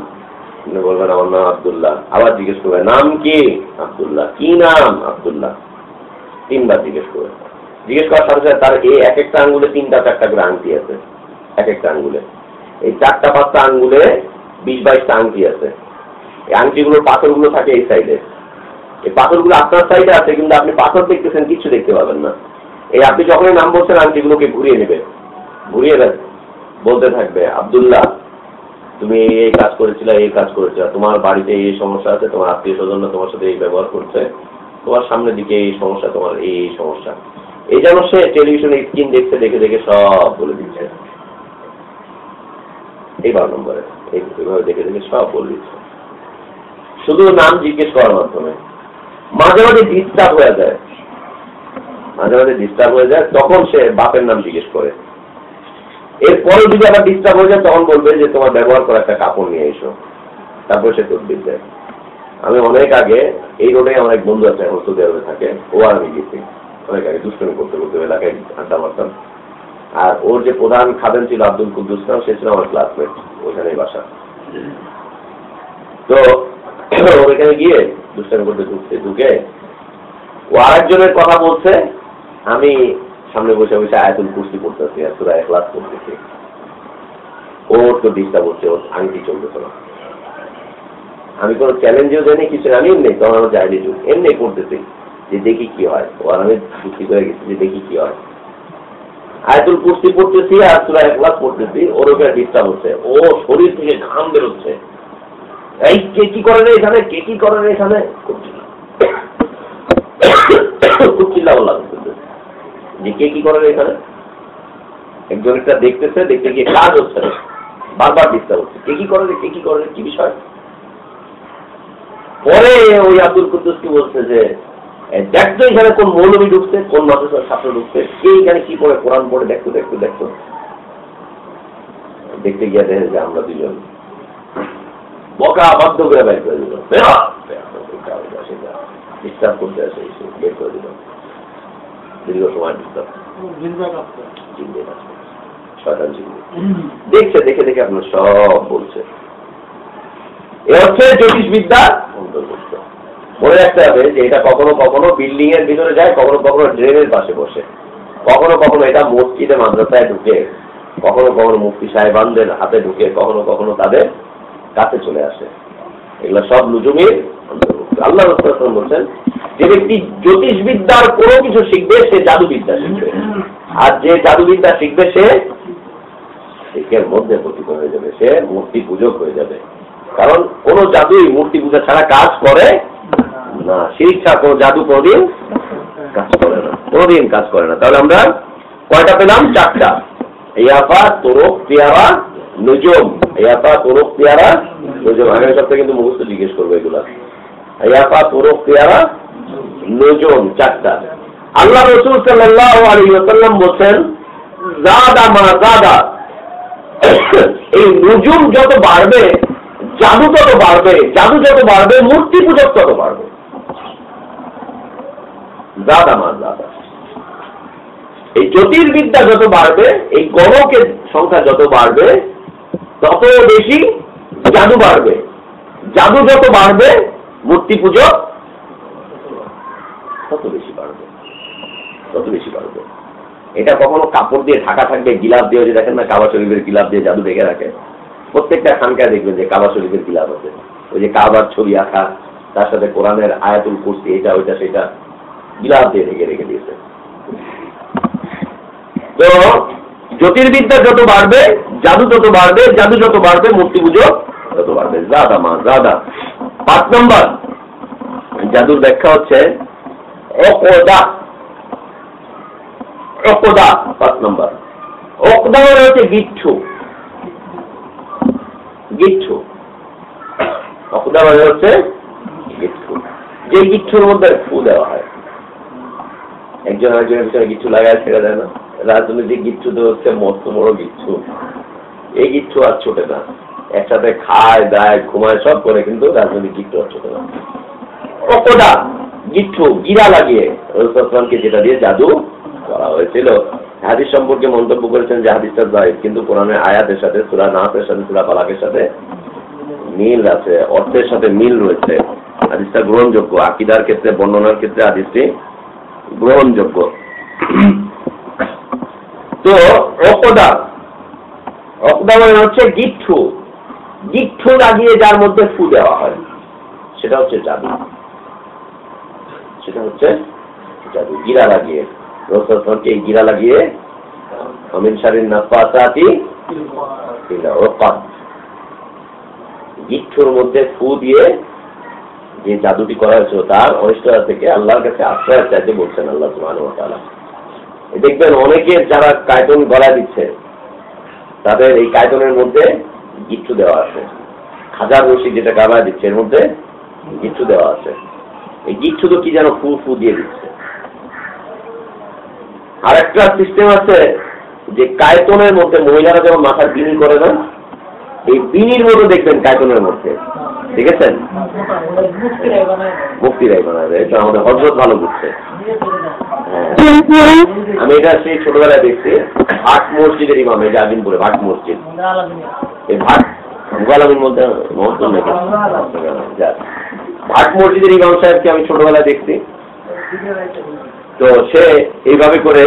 বলবেন আমার নাম আব্দুল্লাহ। আবার জিজ্ঞেস করবে নাম কি? আব্দুল্লাহ। কি নাম? আব্দুল্লাহ। 3 বার জিজ্ঞেস করবে। জিজ্ঞেস করার সাথে সাথে তার এই এক একটা আঙ্গুলে 3টা 4টা করে আংটি আছে, এক একটা আঙ্গুলে। এই 4টা 5টা আঙ্গুলে 20-22টা আংটি আছে। এই আংটিগুলোর পাথরগুলো থাকে এই সাইডে, এই পাথরগুলো আপনার সাইডে আছে, কিন্তু আপনি পাথর দেখতেছেন, কিছু দেখতে পাবেন না। এই আপনি যখনই নাম বলছেন আংটিগুলোকে ঘুরিয়ে নেবে, ঘুরিয়ে বলতে থাকবে আব্দুল্লাহ তুমি এই কাজ করেছিলে, এই কাজ করেছিল, তোমার বাড়িতে এই সমস্যা আছে, তোমার আত্মীয় স্বজনরা তোমার সাথে এই ব্যবহার করছে, তোমার সামনের দিকে এই সমস্যা, তোমার এই সমস্যা। এই যেন সে টেলিভিশনে স্ক্রিন দেখছে, দেখে দেখে সব বলে দিচ্ছে। এই 12 নম্বরে এইভাবে দেখে দেখে সব বলে দিচ্ছে, শুধু নাম জিজ্ঞেস করার মাধ্যমে। মাঝে মাঝে ডিস্টার্ব হয়ে যায়, মাঝে মাঝে ডিস্টার্ব হয়ে যায়, তখন সে বাপের নাম জিজ্ঞেস করে। এরপরে যদি আবার ডিস্টার্ব হয়ে যায় তখন বলবে যে তোমার ব্যবহার করা একটা কাপড় নিয়ে এসো, তারপর সে তদবির দেয়। আমি অনেক আগে এই রোডে আমার এক বন্ধু আছে, এখন সৌদি আরবে থাকে, ও আর আমি গেছি অনেক আগে দুষ্টমি করতে করতে এলাকায় আড্ডা মারতাম। আর ওর যে প্রধান খাদেম ছিল আব্দুল কুদ্দুস খান, সে ছিল আমার ক্লাসমেট, ওইখানেই বাসা। তো ওইখানে গিয়ে দুষ্টমি করতে ঢুকে ও আরেকজনের কথা বলছে, আমি সামনে বসে বসে আয়াতুল কুরসি পড়তেছি আর সূরা ইখলাস পড়তেছি। ওর তো ডিস্টার্ব হচ্ছে, ওর আংটি চলতেছে না। আমি কোনো চ্যালেঞ্জেও জানি কিছু, আমি এমনি তখন আমার যাইনি যুগ, এমনি পড়তেছি যে দেখি কি হয়। ও আর আমি যুক্তি করে গেছি যে দেখি কি হয়। আয়াতুল কুরসি পড়তেছি আর সূরা ইখলাস পড়তেছি, ওর ওখানে ডিস্টার্ব হচ্ছে, ও শরীর থেকে ঘাম বেরোচ্ছে। এই কে কি করেন এখানে, কে কি করেন এখানে, খুব চিল্লা বললা যে কে কি করেন এখানে। একজন একটা দেখতেছে, দেখতে গিয়ে কাজ হচ্ছে না, বারবার ডিস্টার্ব হচ্ছে, কে কি করেন, কে কি করেন, কি বিষয়। পরে ওই আব্দুল কুদ্দুস কি বলছে যে দেখতো এখানে কোন মৌলবী ঢুকছে, কোন মাদ্রাসার ছাত্র ঢুকছে, কে এখানে কি পড়ে, কোরআন পড়ে, দেখতো দেখতো দেখতো। দেখতে গিয়ে দেখে যে আমরা দুজন বকা বাধ্য করে বের করে দিল, ডিস্টার্ব করতে আসে, বের করে দিল। দীর্ঘ সময় ডিস্টার্ব, শয়তান জিন্নি দেখছে, দেখে দেখে আপনার সব বলছে। এ হচ্ছে জ্যোতিষবিদ্যা অন্তর্ভুক্ত। মনে রাখতে হবে যে এটা কখনো কখনো বিল্ডিং এর ভিতরে যায়, কখনো কখনো ড্রেনের পাশে বসে, কখনো কখনো এটা মসজিদে মাদ্রাসায় ঢুকে, কখনো কখনো মুফতি সাহেবানদের হাতে ঢুকে, কখনো কখনো তাদের কাছে চলে আসে। এগুলো সব নুজুমের অন্তর্ভুক্ত। আল্লাহ রাসূল বলছেন যে ব্যক্তি জ্যোতিষবিদ্যার কোনো কিছু শিখবে সে জাদুবিদ্যা শিখবে, আর যে জাদুবিদ্যা শিখবে সে শিখের মধ্যে পতিত হয়ে যাবে, সে মূর্তি পূজক হয়ে যাবে। কারণ কোন জাদুই মূর্তি পূজা ছাড়া কাজ করে না। শিরক ছাড়া কোনো জাদু কোনদিন কাজ করে না, কোনদিন কাজ করে না। তাহলে আমরা কয়টা পেলাম? 4টা। ইয়াফা, তুরুক, পেয়ারা, নুজুম। ইয়াফা, তুরুক, পেয়ারা, নুজুম। আগামী সপ্তাহে কিন্তু মুখস্থ জিজ্ঞেস করবো এগুলা। ইয়াফা, তুরুক, পেয়ারা, নুজুম, 4টা। আল্লাহ রাসূল সাল্লাল্লাহু আলাইহি ওয়াসাল্লাম বলেন যাদা মা যাদা, এই নুজুম যত বাড়বে জাদু তত বাড়বে, জাদু যত বাড়বে মূর্তি পূজক তত বাড়বে। যাদা মা যাদা, এই জ্যোতির্বিদ্যা যত বাড়বে, এই গণকের সংখ্যা যত বাড়বে তত বেশি জাদু বাড়বে, জাদু যত বাড়বে মূর্তি পূজক তত বেশি বাড়বে, তত বেশি বাড়বে। এটা কখনো কাপড় দিয়ে ঢাকা থাকবে, গিলাফ দিয়ে, যে দেখেন না কাবা শরীফের গিলাফ দিয়ে জাদু ঢেকে রাখে, প্রত্যেকটা খানকায় দেখবেন যে কাবা শরীফের গিলাফ আছে, ওই যে কাবার ছবি আঁকা, তার সাথে কোরআনের আয়াতুল কুরসি, এটা ওইটা সেটা গিলাফ দিয়ে ঢেকে রেখে দিয়েছে। তো জ্যোতির্বিদ্যা যত বাড়বে জাদু তত বাড়বে, জাদু যত বাড়বে মূর্তি পুজো তত বাড়বে। যাদা মা যাদা। 5 নম্বর জাদুর ব্যাখ্যা হচ্ছে ওকদা। ওকদা 5 নম্বর। ওকদা মানে হচ্ছে গিচ্ছু, গিচ্ছু। ওকদা মানে হচ্ছে গিচ্ছু, যে গিচ্ছুর মধ্যে ফু দেওয়া হয়। একজন আরেকজনের পিছনে গিচ্ছু লাগায় ছেড়ে দেয় না, রাজনৈতিক গিচ্ছু তো হচ্ছে মস্ত বড় গিচ্ছু। এই গিচ্ছু আর ছোটে না, একসাথে খায় দায় ঘুমায় সব করে, কিন্তু রাজনৈতিক গিচ্ছু আর ছোটে না। ওকদা গিচ্ছু, গিরা লাগিয়ে রাসূলকে যেটা দিয়ে জাদু করা হয়েছিল। হাদিস সম্পর্কে মন্তব্য করেছেন যে হাদিসটা যায়েদ, কিন্তু কোরআনের আয়াতের সাথে, সূরা নাসের সাথে, সূরা ফালাকের সাথে মিল আছে, অর্থের সাথে মিল রয়েছে। হাদিসটা গ্রহণযোগ্য, আকীদার ক্ষেত্রে, বর্ণনার ক্ষেত্রে হাদিসটি গ্রহণযোগ্য। তো ওকদা, ওকদা মানে হচ্ছে গিচ্ছু, গিচ্ছু লাগিয়ে যার মধ্যে ফু দেওয়া হয়, সেটা হচ্ছে জাদু, সেটা হচ্ছে জাদু। গিরা লাগিয়ে, রাসূলকে গিরা লাগিয়ে আমিন শারিন নাফাসাতি ফিল উকাদ, গিচ্ছুর মধ্যে ফু দিয়ে যে জাদুটি করা হয়েছিল তার অনিষ্টতা থেকে আল্লাহর কাছে আশ্রয় চাইতে বলছেন আল্লাহ সুবহানাহু ওয়া তাআলা। দেখবেন অনেকের যারা কায়তন গলা দিচ্ছে তাদের এই কায়তনের মধ্যে গিচ্ছু দেওয়া আছে। হাজার রশি যেটা গালা দিচ্ছে এর মধ্যে গিচ্ছু দেওয়া আছে। এই গিচ্ছু তো কি যেন ফু ফু দিয়ে দিচ্ছে। আর একটা সিস্টেম আছে যে কায়তনের মধ্যে মহিলারা যখন মাথার বিনি করে না, এই বিনির মধ্যে দেখবেন কায়তনের মধ্যে, দেখেছেন? মুক্তিরাই বানাবে, এটা আমাদের হযরত ভালো বুঝছে। আমি এটা সেই ছোটবেলায় দেখছি ভাট মসজিদের ইমাম, এই যে আজিমপুরে ভাট মসজিদ, এই ভাট গোলামের মধ্যে ভাট মসজিদের ইমাম সাহেবকে আমি ছোটবেলায় দেখছি। তো সে এইভাবে করে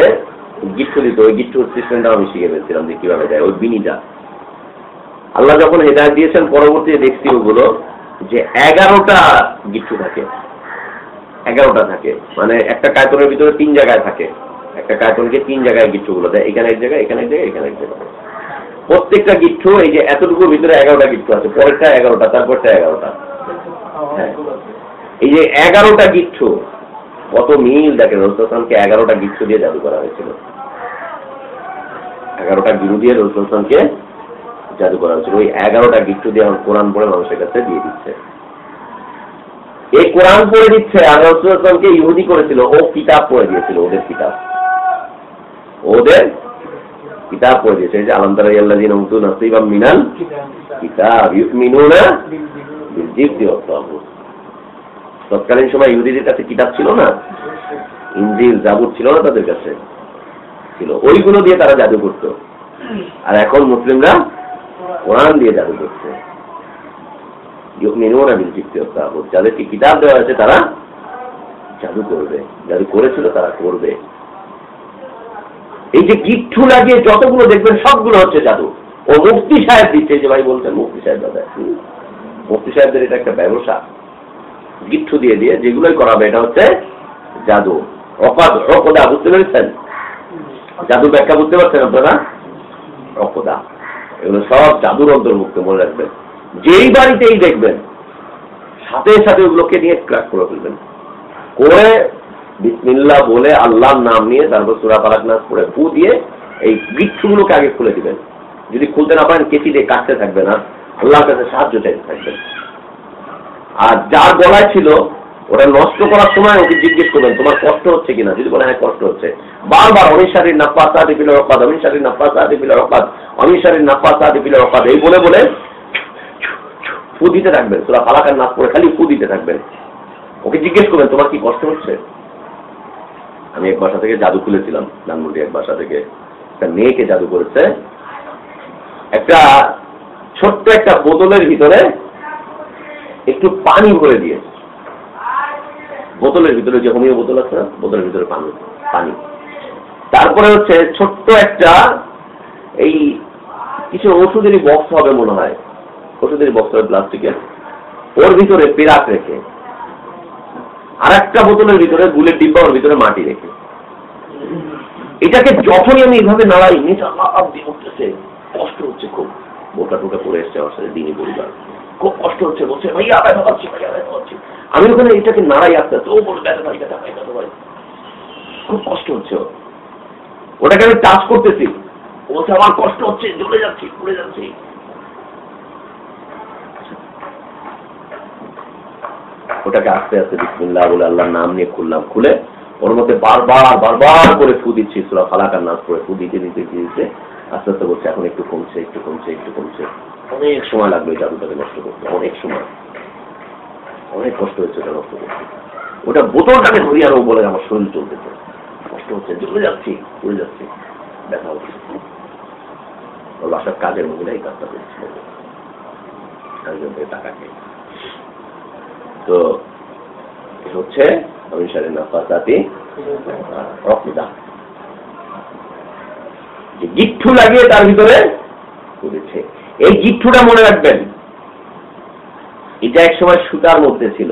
গিচ্ছু দিত, ওই গিচ্ছুর সিস্টেমটা আমি শিখে ফেলছিলাম যে কিভাবে দেয় ওই বিনিটা। আল্লাহ যখন হেদায়েত দিয়েছেন পরবর্তীতে দেখছি ওগুলো যে 11টা গিচ্ছু থাকে, 11টা থাকে, মানে একটা কায়তনের ভিতরে 3 জায়গায় থাকে, একটা কায়তনকে 3 জায়গায় গিচ্ছুগুলো দেয়, এখানে এক জায়গায়, এখানে এক জায়গায়, এখানে এক জায়গায়। প্রত্যেকটা গিচ্ছু এই যে এতটুকুর ভিতরে 11টা গিচ্ছু আছে, পরেরটা 11টা, তারপরটা 11টা। হ্যাঁ, এই যে 11টা গিচ্ছু, কত মিল দেখেন। রাসূলকে 11টা গিচ্ছু দিয়ে জাদু করা হয়েছিল, 11টা গিরু দিয়ে রাসূলকে জাদু করা হয়েছিল। ওই 11টা গিচ্ছু দিয়ে কোরআন পড়ে মানুষের কাছে দিয়ে দিচ্ছে। এই কোরআন পড়ে দিচ্ছে, আর রাসূলকে ইহুদি করেছিল, ও কিতাব পড়ে দিয়েছিল, ওদের কিতাব, ওদের কিতাব পড়ে দিয়েছে। যে আলাম তারা আল্লাযীনা উতু নাসীবাম মিনাল কিতাব ইউমিনুনা বিল জিবতি ওয়াত তাগুত। তৎকালীন সময় ইহুদিদের কাছে কিতাব ছিল না, ইনজিল জাবুর ছিল না, তাদের কাছে ছিল। ওইগুলো দিয়ে তারা জাদু করত। আর এখন মুসলিমরা কোরআন দিয়ে জাদু করছে। ইউমিনুনা বিল জিবতি ওয়াত তাগুত, যাদেরকে কিতাব দেওয়া হয়েছে তারা জাদু করবে, জাদু করেছিল তারা করবে। এই যে গিট্টু লাগিয়ে যতগুলো দেখবেন সবগুলো হচ্ছে জাদু। ও মুফতি সাহেব দিচ্ছে, যে ভাই বলছেন মুফতি সাহেব দাদা, মুফতি সাহেবদের এটা একটা ব্যবসা, গিট্টু দিয়ে দিয়ে যেগুলোই করাবে এটা হচ্ছে জাদু। অকদা বুঝতে পেরেছেন? জাদু ব্যাখ্যা বুঝতে পারছেন আপনারা? অকদা এগুলো সব জাদুর অন্তর্ভুক্ত, মনে রাখবেন। যেই বাড়িতেই দেখবেন সাথে সাথে ওগুলোকে নিয়ে ক্র্যাক করে ফেলবেন, করে বিসমিল্লাহ বলে আল্লাহর নাম নিয়ে তারপর সূরা ফালাক নাস পড়ে ফু দিয়ে এই গিট্টুগুলোকে আগে খুলে দিবেন। যদি খুলতে না পারেন কেচি দিয়ে কাটতে থাকবেন, আর আল্লাহর কাছে সাহায্য চাইতে থাকবেন। আর যার গলায় ছিল ওটা নষ্ট করার সময় ওকে জিজ্ঞেস করবেন তোমার কষ্ট হচ্ছে কিনা। যদি বলে হ্যাঁ কষ্ট হচ্ছে, বারবার অমিশারীর নাফাসাতি ফিল উকাদ, অমিশারীর নাফাসাতি ফিল উকাদ, অমিশারীর নাফাসাতি ফিল উকাদ, এই বলে বলে ফু দিতে থাকবেন। সূরা ফালাক আর নাস পড়ে খালি ফু দিতে থাকবেন। ওকে জিজ্ঞেস করবেন তোমার কি কষ্ট হচ্ছে। আমি এক বাসা থেকে জাদু খুলেছিলাম, ধানমন্ডি এক বাসা থেকে একটা মেয়েকে জাদু করেছে। একটা ছোট্ট একটা বোতলের ভিতরে একটু পানি ভরে দিয়ে, বোতলের ভিতরে যে হোমিও বোতল আছে না, বোতলের ভিতরে পানি, তারপরে হচ্ছে ছোট্ট একটা এই কিছু ওষুধেরই বক্স হবে মনে হয়, ওষুধের বক্স হবে প্লাস্টিকের, ওর ভিতরে পেরাক রেখে, আর একটা বোতলের ভিতরে গুলের ডিব্বা, ওর ভিতরে মাটি রেখে। এটাকে যখনই আমি এইভাবে নাড়াই নিচে লাভ দিয়ে উঠতেছে, কষ্ট হচ্ছে খুব, বোটা টোটা পড়ে এসছে আমার সাথে দিনই পরিবার, খুব কষ্ট হচ্ছে, বলছে ভাইয়া ব্যথা পাচ্ছি, ভাইয়া ব্যথা পাচ্ছি। আমি ওখানে এটাকে নাড়াই আসতে আসতে, ও বলে ব্যথা পাই ব্যথা পাই ব্যথা পাই, খুব কষ্ট হচ্ছে। ওটাকে আমি টাচ করতেছি, বলছে আমার কষ্ট হচ্ছে, জ্বলে যাচ্ছি, পড়ে যাচ্ছি। ওটাকে আস্তে আস্তে বিসমিল্লাহ বলে আল্লাহর নাম নিয়ে খুললাম, খুলে ওর মধ্যে বারবার করে ফু দিচ্ছি, সূরা ফালাক আর নাস পড়ে ফু দিতে দিতে দিতে আস্তে আস্তে বলছে এখন একটু কমছে, একটু কমছে, একটু কমছে। অনেক সময় লাগলো এই জাদুটাকে নষ্ট করতে, অনেক সময়, অনেক কষ্ট হচ্ছে ওটা নষ্ট করতে। ওটা বোতলটাকে ধরি আর ও বলে আমার শরীর চলতেছে, কষ্ট হচ্ছে, জ্বলে যাচ্ছি, পড়ে যাচ্ছি, ব্যথা হচ্ছে। ওর বাসার কাজের মহিলাই কাজটা করছিল, একজন থেকে টাকা খেয়ে। তো হচ্ছে অমিশারীর নাফাসাতি উকাদ, গিট্টু লাগিয়ে তার ভিতরে করেছে। এই গিট্টুটা মনে রাখবেন, এটা এক সময় সুতার মধ্যে ছিল,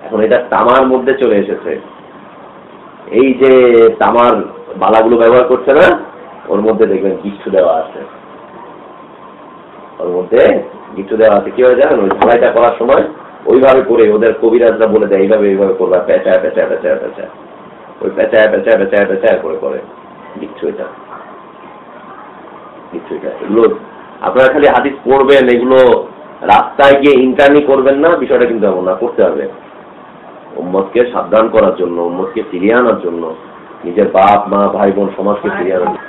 এখন এটা তামার মধ্যে চলে এসেছে। এই যে তামার বালাগুলো ব্যবহার করছে না, ওর মধ্যে দেখবেন গিট্টু দেওয়া আছে, ওর মধ্যে গিট্টু দেওয়া আছে। কি হয় জানেন, ওই ঝালাইটা করার সময় ওইভাবে করে ওদের কবিরাজরা বলে দেয় এইভাবে এইভাবে করবা, পেঁচায় পেঁচায় পেঁচায় পেঁচায়, ওই পেঁচায় পেঁচায় পেঁচায় পেঁচায় করে করে গিট্টু এটা, গিট্টু এটা। এগুলো আপনারা খালি হাদিস পড়বেন, এগুলো রাস্তায় গিয়ে ইন্টারনি করবেন না, বিষয়টা কিন্তু এমন না, করতে হবে উম্মতকে সাবধান করার জন্য, উম্মতকে ফিরিয়ে আনার জন্য, নিজের বাপ মা ভাই বোন সমাজকে ফিরিয়ে আনার জন্য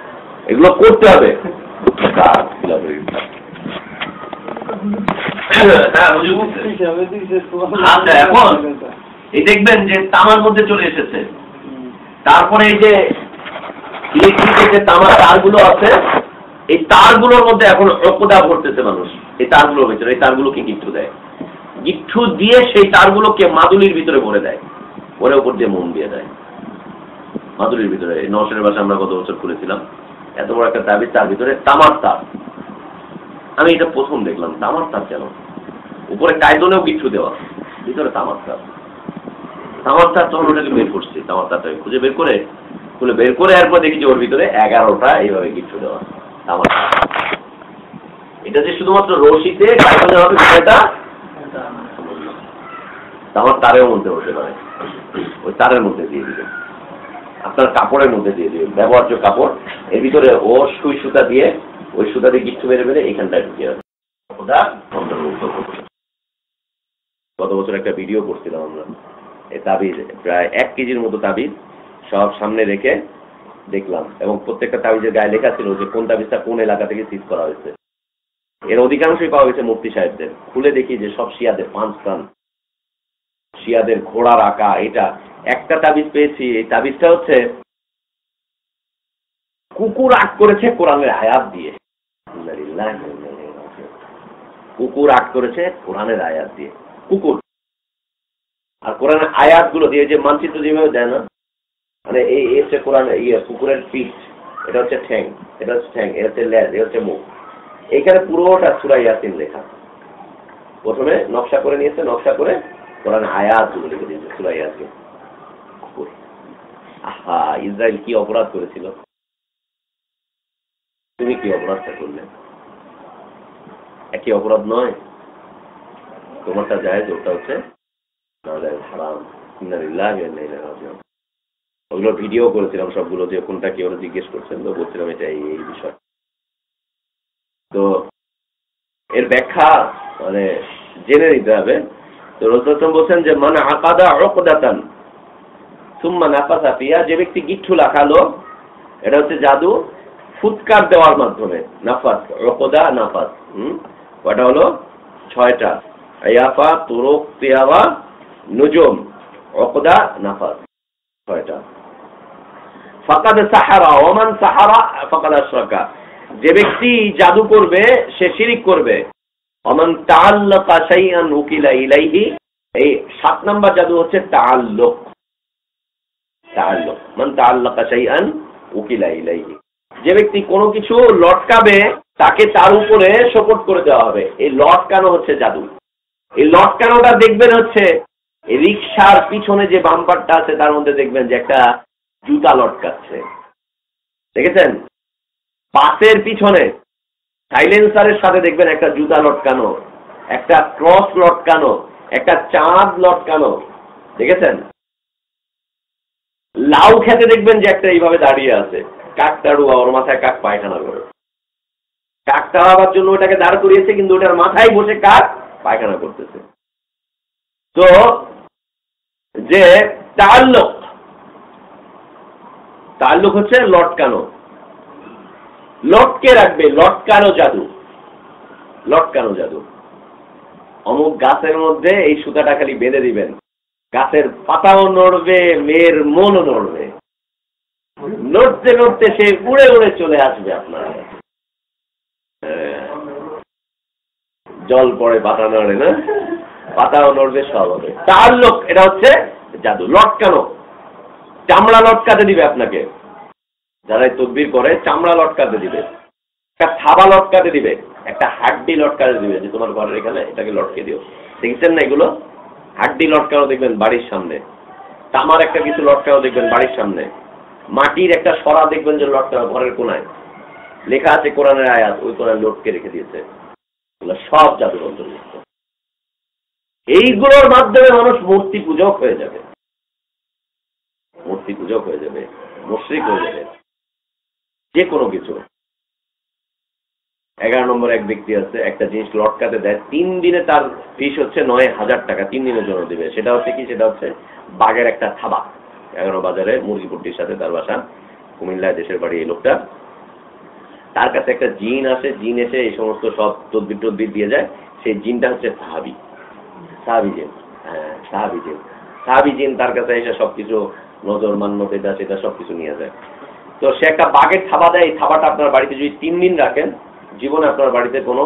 এগুলো করতে হবে। এখন এই দেখবেন যে তামার মধ্যে চলে এসেছে, তারপরে এই যে ইলেকট্রিকের যে তামার তারগুলো আছে, এই তারগুলোর মধ্যে এখন উকাদ ভরতেছে মানুষ, এই তারগুলোর ভিতরে, এই তারগুলোকে গিট্টু দেয়, গিট্টু দিয়ে সেই তারগুলোকে মাদুলির ভিতরে ভরে দেয়, ভরে উপর দিয়ে মোম দিয়ে দেয় মাদুলির ভিতরে। এই নওশানের বাসা আমরা গত বছর খুলেছিলাম, এত বড় একটা তাবিজ, তার ভিতরে তামার তার। আমি এটা প্রথম দেখলাম, তামার তার কেন, উপরে কায়দনেও গিট্টু দেওয়া, ভিতরে তামার তার। তামার তার তখন ওটাকে বের করছি, তামার তারটাকে খুঁজে বের করে খুলে বের করে এরপর দেখি যে ওর ভিতরে 11টা এইভাবে গিট্টু দেওয়া তামার। এটা যে শুধুমাত্র রশিতে কায়দনে হবে বিষয়টা, তামার তারের মধ্যে হতে পারে, ওই তারের মধ্যে দিয়ে দিবেন, আপনার কাপড়ের মধ্যে দিয়ে দিবেন, ব্যবহার্য কাপড়, এর ভিতরে ও সুই সুতা দিয়ে, ওই সুতা দিয়ে গিট্টু মেরে মেরে এইখানটায় ঢুকিয়ে রাখবে, ওটা অন্তর্ভুক্ত করবে। গত বছর একটা ভিডিও করছিলাম আমরা, এই তাবিজ প্রায় 1 কেজির মতো তাবিজ সব সামনে রেখে দেখলাম, এবং প্রত্যেকটা তাবিজের গায়ে লেখা ছিল যে কোন তাবিজটা কোন এলাকা থেকে সিজ করা হয়েছে। এর অধিকাংশই পাওয়া গেছে মুফতি সাহেবদের। খুলে দেখি যে সব শিয়াদের 5 প্রাণ, শিয়াদের ঘোড়ার আঁকা। এটা একটা তাবিজ পেয়েছি, এই তাবিজটা হচ্ছে কুকুর আট করেছে কোরআনের আয়াত দিয়ে। কুকুর আট করেছে কোরআনের আয়াত দিয়ে, কুকুর। আর কোরআনের আয়াতগুলো দিয়ে যে মানচিত্র যেভাবে দেয় না, মানে এই হচ্ছে কোরআন, কুকুরের পিঠ, এটা হচ্ছে ঠ্যাং, এটা হচ্ছে ঠ্যাং, এটা হচ্ছে লেজ, এটা হচ্ছে মুখ। এইখানে পুরোটা সূরা ইয়াসিন লেখা। প্রথমে নকশা করে নিয়েছে, নকশা করে কোরআনের আয়াতগুলো লিখে দিয়েছে সূরা ইয়াসিন। কুকুর। আহা, ইসরায়েল কি অপরাধ করেছিল, তুমি কি অপরাধটা করলে? একই অপরাধ নয়? তোমারটা জায়েজ, ওটা হচ্ছে হারাম। ওগুলো ভিডিও করেছিলাম সবগুলো, যে কোনটা কি ওরা জিজ্ঞেস করছেন, তো বলছিলাম এটা এই বিষয়। তো এর ব্যাখ্যা মানে জেনে নিতে হবে। তো রাসূল বলছেন যে মান আকাদা উকদাতান সুম্মা নাফাসা ফিহা, যে ব্যক্তি গিট্টু লাগালো, এটা হচ্ছে জাদু, ফুৎকার দেওয়ার মাধ্যমে। নাফাস, উকদা, নাফাস, ওটা হলো 6টা। ইয়াফা, তুরুক, তিয়াবা, নুজুম, উকদা, নাফাস, 6টা। ফাকাদ সাহারা ওয়া মান সাহারা ফাকাদ আশরাকা, যে ব্যক্তি জাদু করবে সে শিরিক করবে। ওমান তাআল্লাকা শাইআন উকিলা ইলাইহি, এই 7 নাম্বার জাদু হচ্ছে তাআল্লুক। তাআল্লুক, মান তাআল্লাকা শাইআন উকিলা ইলাইহি, যে ব্যক্তি কোনো কিছু লটকাবে তাকে তার উপরে শোকট করে দেওয়া হবে। এই লটকানো হচ্ছে জাদু। এই লটকানোটা দেখবেন হচ্ছে রিকশার পিছনে যে বাম্পারটা আছে তার মধ্যে দেখবেন যে একটা জুতা লটকাচ্ছে, দেখেছেন? বাসের পিছনে সাইলেন্সারের সাথে দেখবেন একটা জুতা লটকানো, একটা ক্রস লটকানো, একটা চাঁদ লটকানো, দেখেছেন? লাউ খেতে দেখবেন যে একটা এইভাবে দাঁড়িয়ে আছে, কাকতাড়ুয়া, ওর মাথায় কাক পায়খানা করে। কাকটা হওয়ার জন্য ওটাকে দাঁড় করিয়েছে, কিন্তু ওটার মাথায় বসে কাক পায়খানা করতেছে। তো যে তাআল্লুক, তাআল্লুক হচ্ছে লটকানো, লটকে রাখবে, লটকানো জাদু, লটকানো জাদু। অমুক গাছের মধ্যে এই সুতাটা খালি বেঁধে দিবেন, গাছের পাতাও নড়বে, মেয়ের মনও নড়বে, নড়তে নড়তে সে উড়ে উড়ে চলে আসবে আপনার। জল পড়ে পাতা নড়ে না, পাতাও নড়বে, সব হবে। তাআল্লুক, এটা হচ্ছে জাদু, লটকানো। চামড়া লটকাতে দিবে আপনাকে, যারা তদবির করে চামড়া লটকাতে দিবে, একটা থাবা লটকাতে দিবে, একটা হাড্ডি লটকাতে দিবে, যে তোমার ঘরের এখানে এটাকে লটকে দিও। দেখছেন না এগুলো? হাড্ডি লটকানো দেখবেন বাড়ির সামনে, তামার একটা কিছু লটকানো দেখবেন বাড়ির সামনে, মাটির একটা সরা দেখবেন যে লটকানো ঘরের কোনায়, লেখা আছে কোরআনের আয়াত, ওই কোরআন লটকে রেখে দিয়েছে। এগুলো সব জাদুর অন্তর্ভুক্ত। এইগুলোর মাধ্যমে মানুষ মূর্তি পূজক হয়ে যাবে, মূর্তি পূজক হয়ে যাবে, মুশরিক হয়ে যাবে, যে কোনো কিছু। 11 নম্বর এক ব্যক্তি আছে, একটা জিনিস লটকাতে দেয়, 3 দিনে তার ফিস হচ্ছে 9,000 টাকা, 3 দিনের জন্য দিবে। সেটা হচ্ছে কি? সেটা হচ্ছে বাঘের একটা থাবা। 11 বাজারে মুরগিপট্টির সাথে তার বাসা, কুমিল্লায়, দেশের বাড়ি এই লোকটা। তার কাছে একটা জিন আসে, জিন এসে এই সমস্ত সব তদবির টদবির দিয়ে যায়। সেই জিনটা হচ্ছে সাহাবি, সাহাবি জিন। হ্যাঁ, সাহাবি জিন। সাহাবি জিন তার কাছে এসে সবকিছু নজর মান্যত এটা সেটা সবকিছু নিয়ে যায়। তো সে একটা বাঘের থাবা দেয়, এই থাবাটা আপনার বাড়িতে যদি 3 দিন রাখেন, জীবনে আপনার বাড়িতে কোনো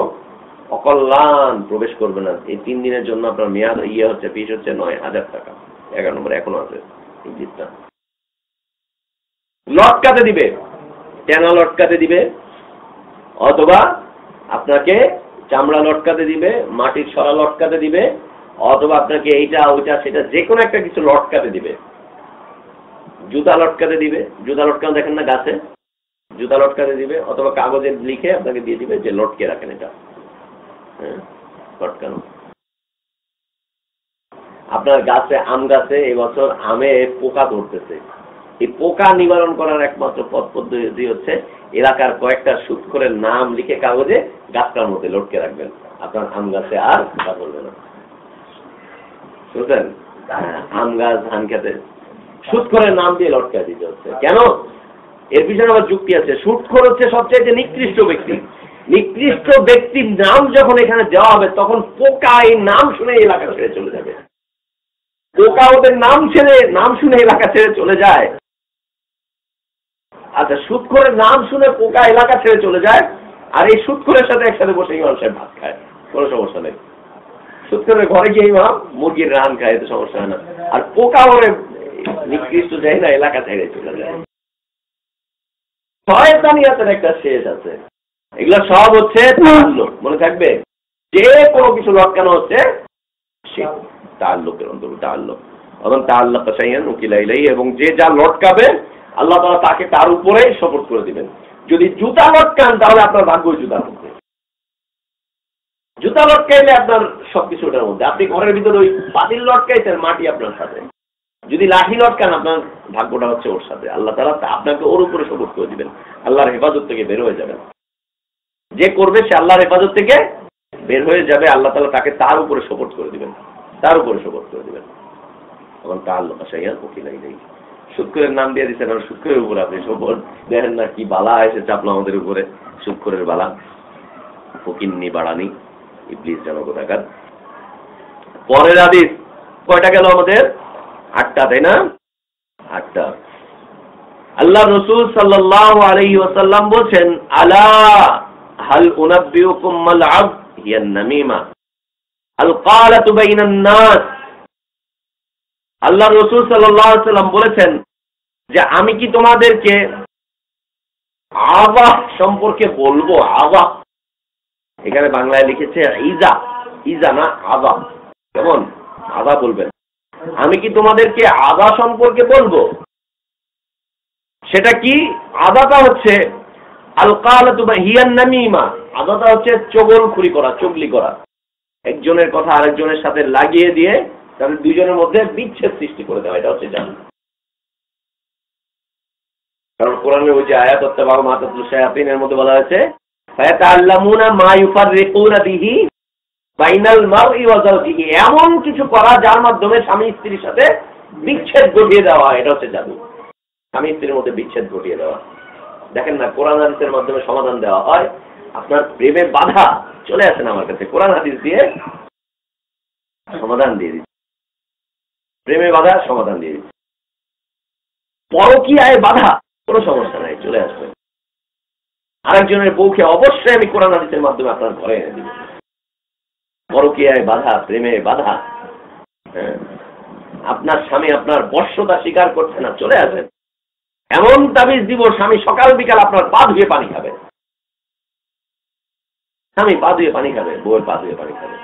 অকল্যাণ প্রবেশ করবে না। এই 3 দিনের জন্য আপনার মেয়াদ হচ্ছে, ফিস হচ্ছে 9,000 টাকা। 11 নম্বর এখনো আছে এই জিনিসটা। লটকাতে দিবে, টেনা লটকাতে দিবে, অথবা আপনাকে চামড়া লটকাতে দিবে, মাটির সরা লটকাতে দিবে, অথবা আপনাকে এইটা ওইটা সেটা যে কোনো একটা কিছু লটকাতে দিবে। জুতা লটকাতে দিবে, জুতা লটকানো দেখেন না গাছে, জুতা লটকাতে দিবে, অথবা কাগজে লিখে আপনাকে দিয়ে দিবে যে লটকে রাখেন এটা। হ্যাঁ, লটকানো। আপনার গাছে, আম গাছে এবছর আমে পোকা ধরতেছে, এই পোকা নিবারণ করার একমাত্র পথ পদ্ধতি হচ্ছে এলাকার কয়েকটা সুৎখোরের নাম লিখে কাগজে গাছটার মধ্যে লটকে রাখবেন, আপনার আম গাছে আর পোকা ধরবে না। বুঝলেন? আম গাছ, ধান খেতে সুৎখোরের নাম দিয়ে লটকা দিতে হচ্ছে। কেন? এর পিছনে আবার যুক্তি আছে। সুৎখোর হচ্ছে সবচেয়ে নিকৃষ্ট ব্যক্তি। নিকৃষ্ট ব্যক্তির নাম যখন এখানে দেওয়া হবে, তখন পোকা এই নাম শুনে এলাকা ছেড়ে চলে যাবে। পোকা ওদের নাম শুনে এলাকা ছেড়ে চলে যায়, আচ্ছা, সুদখোরের নাম শুনে পোকা এলাকা ছেড়ে চলে যায়, আর এই সুদখোরের সাথে একসাথে বসে ইমাম সাহেব ভাত খায়, কোনো সমস্যা নেই। সুদখোরের ঘরে গিয়ে ইমাম মুরগির রান খায়, এতে সমস্যা হয় না। আর পোকা ওরে নিকৃষ্ট যায় না, এলাকা ছেড়ে চলে যায়। শয়তানিয়াতের একটা শেষ আছে। এগুলো সব হচ্ছে তাআল্লুক, মনে থাকবে। যে কোনো কিছু লটকানো হচ্ছে সে তাআল্লুকের অন্তর্ভুক্ত। তাআল্লুক এবং তাআল্লাকা শাইআন উকিলা ইলাইহি, এবং যে যা লটকাবে আল্লাহ তাআলা তাকে তার উপরেই শপথ করে দিবেন। যদি জুতা লটকান তাহলে আপনার ভাগ্য জুতার মধ্যে। জুতা লটকাইলে আপনার সবকিছু ওটার মধ্যে। আপনি ঘরের ভিতরে ওই পাতিল লটকাইছেন, মাটি আপনার সাথে। যদি লাঠি লটকান আপনার ভাগ্যটা হচ্ছে ওর সাথে। আল্লাহ তাআলা আপনাকে ওর উপরে শপথ করে দিবেন, আল্লাহর হেফাজত থেকে বের হয়ে যাবেন। যে করবে সে আল্লাহর হেফাজত থেকে বের হয়ে যাবে, আল্লাহ তাআলা তাকে তার উপরে শপথ করে দিবেন, তার উপরে শপথ করে দিবেন। এবং তাআল্লুকা শাইআন উকিলা ইলাইহি। সুদখোরের নাম দিয়ে দিচ্ছেন, আর সুদখোরের উপরে আপনি শপথ দেখেন না কি বালা এসে চাপলো আমাদের উপরে। সুদখোরের বালা, ফকিন্নি বাড়ানি, ইবলিস যেন কোথাকার। পরের হাদিস কয়টা গেল আমাদের? 8টা, তাই না? 8টা। আল্লাহ রাসূল সাল্লাল্লাহু আলাইহি ওয়াসাল্লাম বলেন, আলা হাল উনাব্বিউকুম মাল আবদ হিয়া নামিমা আল কালাতু বাইনান নাস। আল্লাহ রাসূল সাল্লাল্লাহু আলাইহি ওয়াসাল্লাম বলেছেন যে আমি কি তোমাদেরকে আযা সম্পর্কে বলবো? আযা এখানে বাংলায় লিখেছে ইজা, ইজা না আযা। কেমন? আযা বলবেন। আমি কি তোমাদেরকে আযা সম্পর্কে বলবো? সেটা কি? আযাটা হচ্ছে আল কালাতু হিয়ান নামিমা। আযাটা হচ্ছে চগলখুরি করা, চগলি করা, একজনের কথা আরেকজনের সাথে লাগিয়ে দিয়ে তাদের দুইজনের মধ্যে বিচ্ছেদ সৃষ্টি করে দেওয়া। এটা হচ্ছে জাদু। কারণ কোরআনের ওই যে আয়াত ওয়াত্তাবাউ মা তাতলু শায়াতিনের মধ্যে বলা হয়েছে ফায়াতাআল্লামুনা মা ইউফাররিকুনা বিহি বাইনাল মারই ওয়া যাওজিহি, এমন কিছু করা যার মাধ্যমে স্বামী স্ত্রীর সাথে বিচ্ছেদ ঘটিয়ে দেওয়া। এটা হচ্ছে জাদু, স্বামী স্ত্রীর মধ্যে বিচ্ছেদ ঘটিয়ে দেওয়া। দেখেন না, কোরআন হাদিসের মাধ্যমে সমাধান দেওয়া হয়। আপনার প্রেমে বাধা চলে আসেন আমার কাছে, কোরআন হাদিস দিয়ে সমাধান দিয়ে দিচ্ছে। প্রেমে বাধা সমাধান দিয়ে দিচ্ছে। পরকীয়ায় বাধা কোনো সমস্যা নাই, চলে আসবে। আরেকজনের বউকে অবশ্যই আমি কোরআন হাদিসের মাধ্যমে আপনার ঘরে এনে দিব। পরকীয়ায় বাধা, প্রেমে বাধা, আপনার স্বামী আপনার বশ্যতা স্বীকার করছে না, চলে আসবেন। এমন তাবিজ দিব স্বামী সকাল বিকাল আপনার পা ধুয়ে পানি খাবে। স্বামী পা ধুয়ে পানি খাবে, বউয়ের পা ধুয়ে পানি খাবে,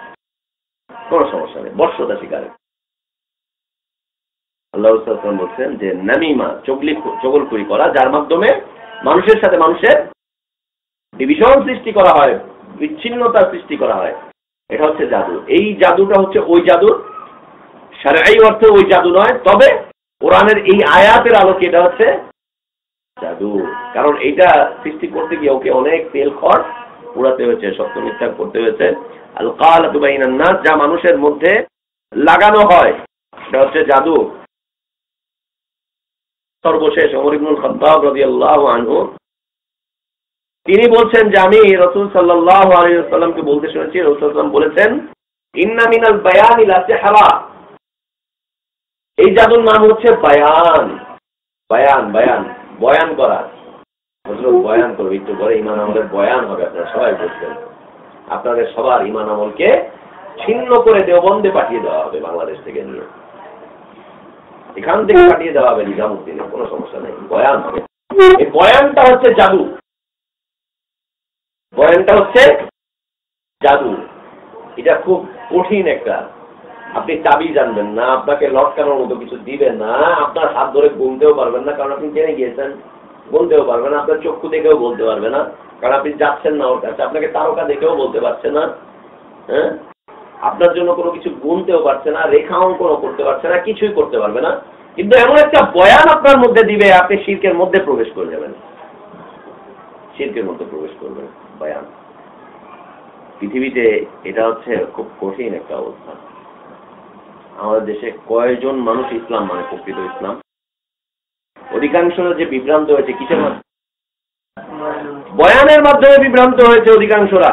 কোনো সমস্যা নেই, বশ্যতা স্বীকারে। আল্লাহ রাসূল বলছেন যে নামিমা চগলখুরি করা, যার মাধ্যমে মানুষের সাথে মানুষের ডিভিশন সৃষ্টি করা হয়, বিচ্ছিন্নতা সৃষ্টি করা হয়, এটা হচ্ছে জাদু। এই জাদুটা হচ্ছে ওই জাদু, শারঈ অর্থে ওই জাদু নয়, তবে কোরআনের এই আয়াতের আলোকে এটা হচ্ছে জাদু। কারণ এইটা সৃষ্টি করতে গিয়ে ওকে অনেক তেল খড় উড়াতে হয়েছে, সত্য মিথ্যা করতে হয়েছে। আল কালাতু বাইনান নাস, যা মানুষের মধ্যে লাগানো হয়, এটা হচ্ছে জাদু। সর্বশেষ ওমর ইবনুল খাত্তাব রাদিয়াল্লাহু আনহু তিনি বলছেন যে আমি রাসূল সাল্লাল্লাহু আলাইহি ওয়াসাল্লামকে বলতে শুনেছি, রাসূল সাল্লাল্লাহু আলাইহি ওয়াসাল্লাম বলেছেন ইন্না মিনাল বায়ানি লা সিহরা। এই জাদুর নাম হচ্ছে বায়ান। বায়ান, বায়ান, বয়ান করা। হযরত বয়ান করবে, একটু পরে ঈমান আমলের বয়ান হবে, আপনারা সবাই বুঝবেন। আপনাদের সবার ঈমান আমলকে ছিন্ন করে দেওবন্দে পাঠিয়ে দেওয়া হবে, বাংলাদেশ থেকে নিয়ে এখান থেকে পাঠিয়ে দেওয়া হবে নিজামুদ্দিনে, কোনো সমস্যা নেই। বয়ান হবে। এই বয়ানটা হচ্ছে জাদু। বয়ানটা হচ্ছে জাদু। এটা খুব কঠিন একটা। আপনি চাবি জানবেন না, আপনাকে লটকানোর মতো কিছু দিবেন না, আপনার হাত ধরে গুনতেও পারবেন না, কারণ আপনি জেনে গিয়েছেন। বলতেও পারবেন না, আপনার চক্ষু দেখেও বলতে পারবে না, কারণ আপনি যাচ্ছেন না ওর কাছে। আপনাকে তারকা দেখেও বলতে পারছে না, হ্যাঁ, আপনার জন্য কোনো কিছু গুনতেও পারছে না, রেখা অঙ্কনও করতে পারছে না, কিছুই করতে পারবে না। কিন্তু এমন একটা বয়ান আপনার মধ্যে দিবে, আপনি শিরকের মধ্যে প্রবেশ করে যাবেন, শিরকের মধ্যে প্রবেশ করবেন। বয়ান পৃথিবীতে এটা হচ্ছে খুব কঠিন একটা অবস্থা। আমাদের দেশে কয়জন মানুষ ইসলাম মানে প্রকৃত ইসলাম? অধিকাংশরা যে বিভ্রান্ত হয়েছে কিসের মাধ্যমে? বয়ানের মাধ্যমে বিভ্রান্ত হয়েছে অধিকাংশরা।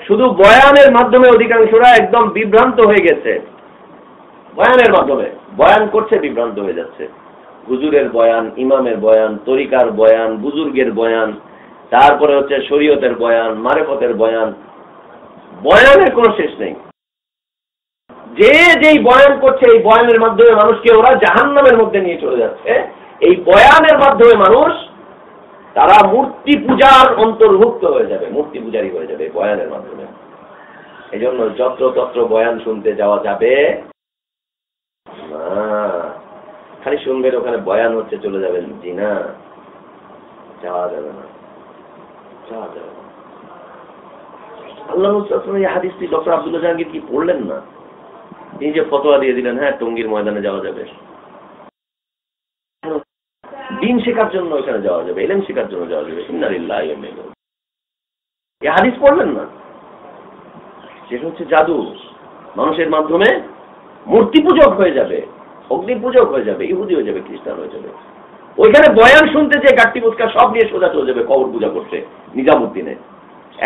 শুধু বয়ানের মাধ্যমে অধিকাংশরা একদম বিভ্রান্ত হয়ে গেছে। বয়ানের মাধ্যমে বয়ান করছে, বিভ্রান্ত হয়ে যাচ্ছে। হুজুরের বয়ান, ইমামের বয়ান, তরিকার বয়ান, বুজুর্গের বয়ান, তারপরে হচ্ছে শরীয়তের বয়ান, মারেফতের বয়ান, বয়ানের কোনো শেষ নেই। যে যেই বয়ান করছে এই বয়ানের মাধ্যমে মানুষকে ওরা জাহান্নামের মধ্যে নিয়ে চলে যাচ্ছে। এই বয়ানের মাধ্যমে মানুষ তারা মূর্তি পূজার অন্তর্ভুক্ত হয়ে যাবে, মূর্তি পূজারী হয়ে যাবে বয়ানের মাধ্যমে। এই জন্য যত্রতত্র বয়ান শুনতে যাওয়া যাবে না। খালি শুনবেন ওখানে বয়ান হচ্ছে চলে যাবেন, জি না, যাওয়া যাবে না, যাওয়া যাবে না। আল্লাহ এই হাদিসটি ডক্টর আব্দুল্লাহ জাহাঙ্গীর কি পড়লেন না? তিনি যে ফতোয়া দিয়ে দিলেন, হ্যাঁ টঙ্গীর ময়দানে যাওয়া যাবে, দিন শেখার জন্য ওখানে যাওয়া যাবে, ইলম শেখার জন্য যাওয়া যাবে। ইন্নালিল্লাহি ওয়া ইন্না ইলাইহি রাজিউন। এই হাদিস পড়লেন না? যেটা হচ্ছে জাদু, মানুষের মাধ্যমে মূর্তি পূজক হয়ে যাবে, অগ্নি পূজক হয়ে যাবে, ইহুদি হয়ে যাবে, খ্রিস্টান হয়ে যাবে। ওইখানে বয়ান শুনতে যে গাট্টি পুচকা সব নিয়ে সোজা চলে যাবে কবর পূজা করতে নিজামুদ্দিনে।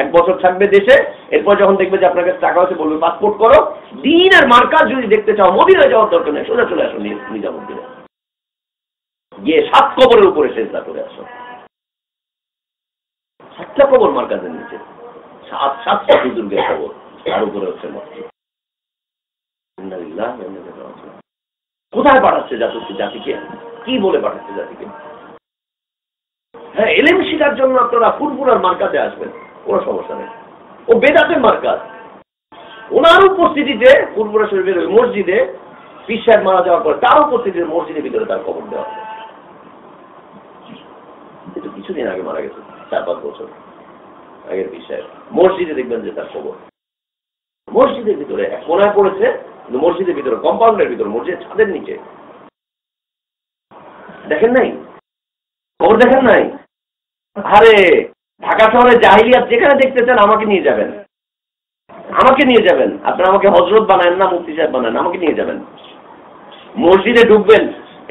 1 বছর থাকবে দেশে, এরপর যখন দেখবে যে আপনার কাছে টাকা হচ্ছে বলবে পাসপোর্ট করো, দিন আর মার্কাজ যদি দেখতে চাও মদিনায় যাওয়ার দরকার নেই, সোজা চলে আসো নিজামুদ্দিনে, গিয়ে 7 কবরের উপরে সেজদা করে আসো। 7টা কবর মার্কাজের নিচে, 7টা বুজুর্গের কবর, তার উপরে হচ্ছে মসজিদ। কোথায় পাঠাচ্ছে জাতিকে? কি বলে পাঠাচ্ছে জাতিকে? হ্যাঁ, ইলম শেখার জন্য আপনারা ফুরফুরার মার্কাজে আসবেন, কোনো সমস্যা নেই। ও বেদাতের মার্কাজ, ওনার উপস্থিতিতে ফুরফুরা শরীফের ওই মসজিদে পীর সাহেব মারা যাওয়ার পর তার উপস্থিতিতে মসজিদের ভিতরে তার কবর দেওয়া হবে। কিন্তু কিছুদিন আগে মারা গেছে, 4-5 বছর আগের পীর সাহেব, মসজিদে দেখবেন যে তার কবর মসজিদের ভিতরে এক কোনায় পড়েছে, কিন্তু মসজিদের ভিতরে, কম্পাউন্ডের ভিতরে, মসজিদের ছাদের নিচে। দেখেন নাই কবর? দেখেন নাই? আরে ঢাকা শহরে জাহিলিয়াত যেখানে দেখতেছেন আমাকে নিয়ে যাবেন, আমাকে নিয়ে যাবেন। আপনারা আমাকে হযরত বানায়েন না, মুফতি সাহেব বানায়েন, আমাকে নিয়ে যাবেন। মসজিদে ঢুকবেন,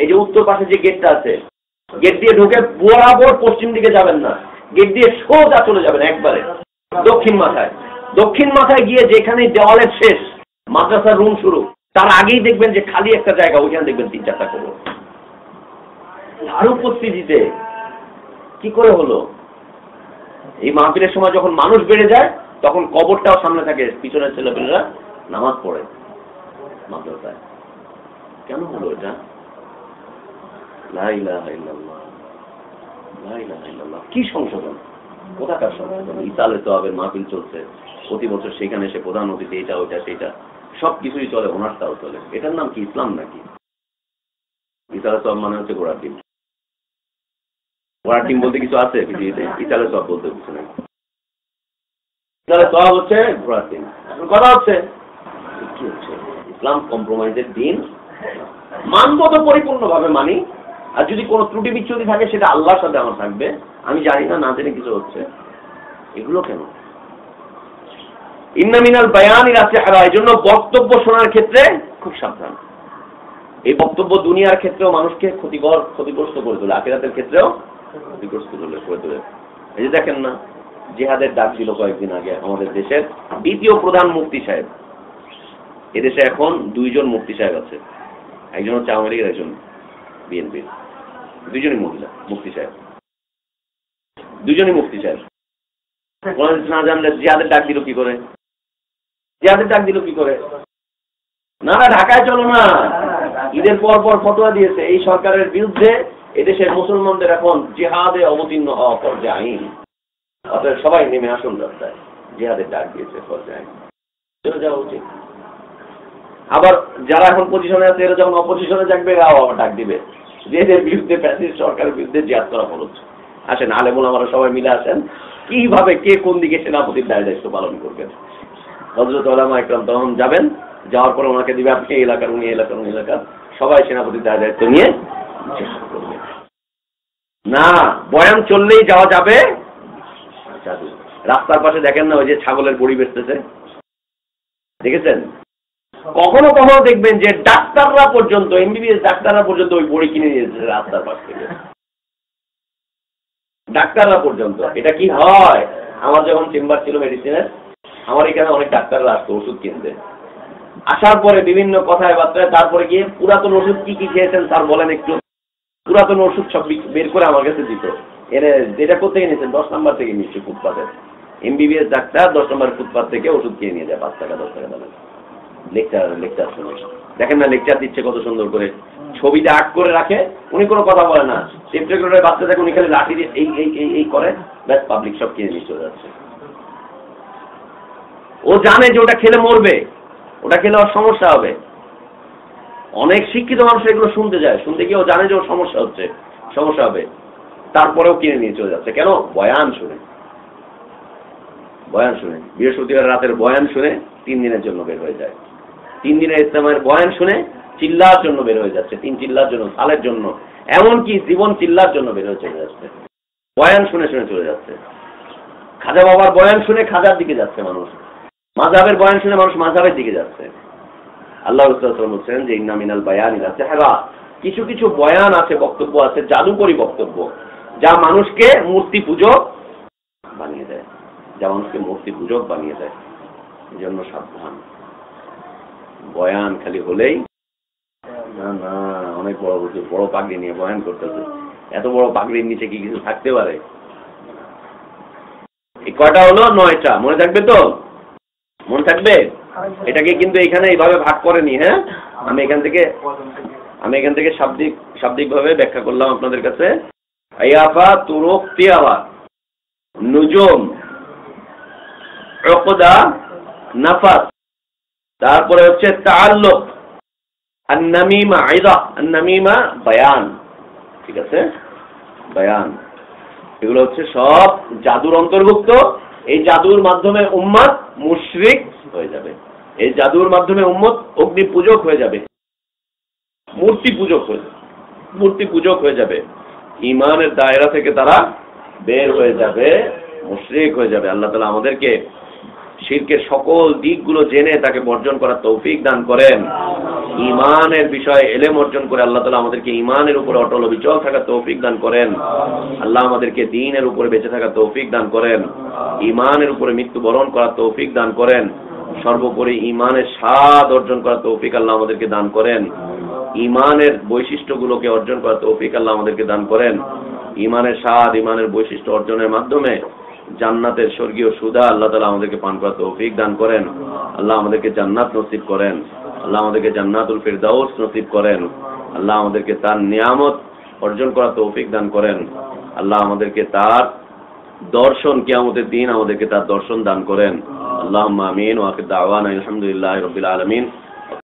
এই যে উত্তর পাশে যে গেটটা আছে, গেট দিয়ে ঢুকে বরাবর পশ্চিম দিকে যাবেন না, গেট দিয়ে সোজা চলে যাবেন একবারে দক্ষিণ মাথায়। দক্ষিণ মাথায় গিয়ে যেখানে দেওয়ালের শেষ, মাদ্রাসার রুম শুরু, তার আগেই দেখবেন যে খালি একটা জায়গা, ওইখানে দেখবেন 3-4টা কবর। আর উপস্থিতিতে কি করে হলো? এই মাহফিলের সময় যখন মানুষ বেড়ে যায় তখন কবরটাও সামনে থাকে, পিছনের ছেলেপেলেরা নামাজ পড়ে মাদ্রাসায়। কেন হলো এটা? লা ইলাহা ইল্লাল্লাহ, লা ইলাহা ইল্লাল্লাহ। কি সংশোধন? কোথাকার সংশোধন? ইতালে তো আবার মাহফিল চলছে প্রতি বছর, সেখানে এসে প্রধান অতিথি এটা ওইটা সেটা সব কিছুই চলে, ওনারটাও চলে। এটার নাম কি? ইসলাম নাকি? ইতালে সব মানে হচ্ছে ঘোড়ার ডিম। ঘোড়ার ডিম বলতে কিছু আছে পৃথিবীতে? ইতালে সব বলতে কিছু নেই। ইতালে সব হচ্ছে ঘোড়ার ডিম। এখন কথা হচ্ছে কি হচ্ছে? ইসলাম কম্প্রোমাইজের দিন। মানব তো পরিপূর্ণভাবে মানি, আর যদি কোনো ত্রুটি বিচ্ছুতি থাকে সেটা আল্লাহর সাথে আমার থাকবে, আমি জানি না, না জেনে কিছু হচ্ছে। এগুলো কেন? ইন্না মিনাল বায়ানিল আসিহরা। এই জন্য বক্তব্য শোনার ক্ষেত্রে খুব সাবধান। এই বক্তব্য দুনিয়ার ক্ষেত্রেও মানুষকে ক্ষতিগ্রস্ত করে তোলে, আখিরাতের ক্ষেত্রেও ক্ষতিগ্রস্ত করে তোলে। এই যে দেখেন না, জিহাদের ডাক ছিল কয়েকদিন আগে আমাদের দেশের 2য় প্রধান মুফতি সাহেব। এদেশে এখন 2 জন মুফতি সাহেব আছে, একজন হচ্ছে আওয়ামী লীগের, একজন বিএনপির। 2জনই মহিলা মুফতি সাহেব, 2জনই মুফতি সাহেব। না জানলে জিহাদের ডাক দিল কি করে? জিহাদের ডাক দিল কি করে? না না, ঢাকায় চলো না, ঈদের পর পর ফতোয়া দিয়েছে এই সরকারের বিরুদ্ধে এদেশের মুসলমানদের এখন জিহাদে অবতীর্ণ হওয়া ফরজে আইন, অতএব সবাই নেমে আসুন রাস্তায়। জিহাদের ডাক দিয়েছে ফরজে আইন, চলে যাওয়া উচিত। আবার যারা এখন পজিশনে আছে এরা যখন অপোজিশনে যাবে এরাও আবার ডাক দিবে যে এদের বিরুদ্ধে, ফ্যাসিস্ট সরকারের বিরুদ্ধে জিহাদ করা ফরজ। আসেন আলেম ওলামারা সবাই মিলে আসেন, কিভাবে কে কোন দিকে সেনাপতির দায়িত্ব পালন করবেন। হযরত উলামা ইকরাম তখন যাবেন, যাওয়ার পরে ওনাকে দিবে আপনি এই এলাকার, উনি এলাকার, উনি এলাকার, সবাই সেনাপতির দায়িত্ব নিয়ে না। বয়ান চললেই যাওয়া যাবে। রাস্তার পাশে দেখেন না ওই যে ছাগলের বড়ি বেচতেছে, দেখেছেন? কখনো কখনো দেখবেন যে ডাক্তাররা পর্যন্ত, এমবিবিএস ডাক্তাররা পর্যন্ত ওই বড়ি কিনে নিয়েছে রাস্তার পাশ থেকে, ডাক্তাররা পর্যন্ত। এটা কি হয়? আমার যখন চেম্বার ছিল মেডিসিনের, আমার এখানে অনেক ডাক্তাররা আসতো ওষুধ কিনতে। আসার পরে বিভিন্ন কথায় বার্তায়, তারপরে গিয়ে পুরাতন ওষুধ কি কি খেয়েছেন স্যার বলেন একটু, পুরাতন ওষুধ সব বের করে আমার কাছে দিত, এনে যেটা কোথায় নিয়েছেন 10 নম্বর থেকে নিচ্ছে ফুটপাতে, MBBS ডাক্তার 10 নম্বর ফুটপাত থেকে ওষুধ কিনে নিয়ে যায় 5 টাকা 10 টাকা দামে। লেকচার শুনে দেখেন না, লেকচার দিচ্ছে কত সুন্দর করে, ছবিতে আর্ট করে রাখে, উনি কোনো কথা বলে না, টেপ রেকর্ডারে বাচ্চা থাকে, উনি খালি লাঠি দিয়ে এই করে, ব্যাস পাবলিক সব কিনে নিয়ে চলে যাচ্ছে। ও জানে যে ওটা খেলে মরবে, ওটা খেলে ওর সমস্যা হবে। অনেক শিক্ষিত মানুষ এগুলো শুনতে যায়, শুনতে গিয়ে ও জানে যে ওর সমস্যা হবে, তারপরেও কিনে নিয়ে চলে যাচ্ছে। কেন? বয়ান শুনে। বৃহস্পতিবার রাতের বয়ান শুনে 3 দিনের জন্য বের হয়ে যায়। 3 দিনের ইসলামের বয়ান শুনে চিল্লার জন্য বের হয়ে যাচ্ছে, 3 চিল্লার জন্য, সালের জন্য, এমনকি জীবন চিল্লার জন্য বের হয়ে চলে যাচ্ছে। বয়ান শুনে চলে যাচ্ছে। খাজা বাবার বয়ান শুনে খাজার দিকে যাচ্ছে মানুষ, মাযহাবের বয়ান শুনে মানুষ মাযহাবের দিকে যাচ্ছে। আল্লাহ রাসূল বলেছেন যে ইন্না মিনাল বায়ানি লাসিহরা, কিছু কিছু বয়ান আছে, বক্তব্য আছে, জাদুকরী বক্তব্য, যা মানুষকে মূর্তি পূজক বানিয়ে দেয়, এজন্য সাবধান। বয়ান খালি হলেই না, অনেক বড় পাগড়ি নিয়ে বয়ান করতেছে, এত বড় পাগড়ির নিচে কি কিছু থাকতে পারে? এই কয়টা হলো? 9টা। মনে থাকবে তো? মনে থাকবে? এটাকে কিন্তু এখানে এইভাবে ভাগ করেনি। হ্যাঁ, আমি এখান থেকে শাব্দিক ভাবে ব্যাখ্যা করলাম আপনাদের কাছে। আয়াফা তুরুক তিয়াবা, নুজুম, উকদা, নাফাস, তারপরে হচ্ছে তাআল্লুক, আন-নামিমা, ইদা, আন-নামিমা, বায়ান। ঠিক আছে, বায়ান, এগুলো হচ্ছে সব জাদুর অন্তর্ভুক্ত। এই জাদুর মাধ্যমে উম্মত মুশরিক হয়ে যাবে, এই জাদুর মাধ্যমে উম্মত অগ্নি পূজক হয়ে যাবে, মূর্তি পূজক হয়ে যাবে, ঈমানের দায়রা থেকে তারা বের হয়ে যাবে, মুশরিক হয়ে যাবে। আল্লাহ তাআলা আমাদেরকে শিরকের সকল দিকগুলো জেনে তাকে বর্জন করার তৌফিক দান করেন। ঈমানের বিষয়ে ইলম অর্জন করে আল্লাহ তাআলা আমাদেরকে ঈমানের উপরে অটল অবিচল থাকার তৌফিক দান করেন। আল্লাহ আমাদেরকে দ্বীনের উপরে বেঁচে থাকার তৌফিক দান করেন, ঈমানের উপরে মৃত্যুবরণ করার তৌফিক দান করেন, সর্বোপরি ঈমানের স্বাদ অর্জন করার তৌফিক আল্লাহ আমাদেরকে দান করেন, ঈমানের বৈশিষ্ট্যগুলোকে অর্জন করার তৌফিক আল্লাহ আমাদেরকে দান করেন। ঈমানের স্বাদ, ঈমানের বৈশিষ্ট্য অর্জনের মাধ্যমে জান্নাতের স্বর্গীয় সুধা আল্লাহ তাআলা আমাদেরকে পান করার তৌফিক দান করেন। আল্লাহ আমাদেরকে জান্নাত নসিব করেন, আল্লাহ আমাদেরকে জান্নাতুল ফিরদাউস নসিব করেন, আল্লাহ আমাদেরকে তার নিয়ামত অর্জন করার তৌফিক দান করেন, আল্লাহ আমাদেরকে তার দর্শন, কিয়ামতের দিন আমাদেরকে তার দর্শন দান করেন। আল্লাহুম্মা আমিন। ওয়া আখির দাওয়ানা আলহামদুলিল্লাহি রাব্বিল আলামিন।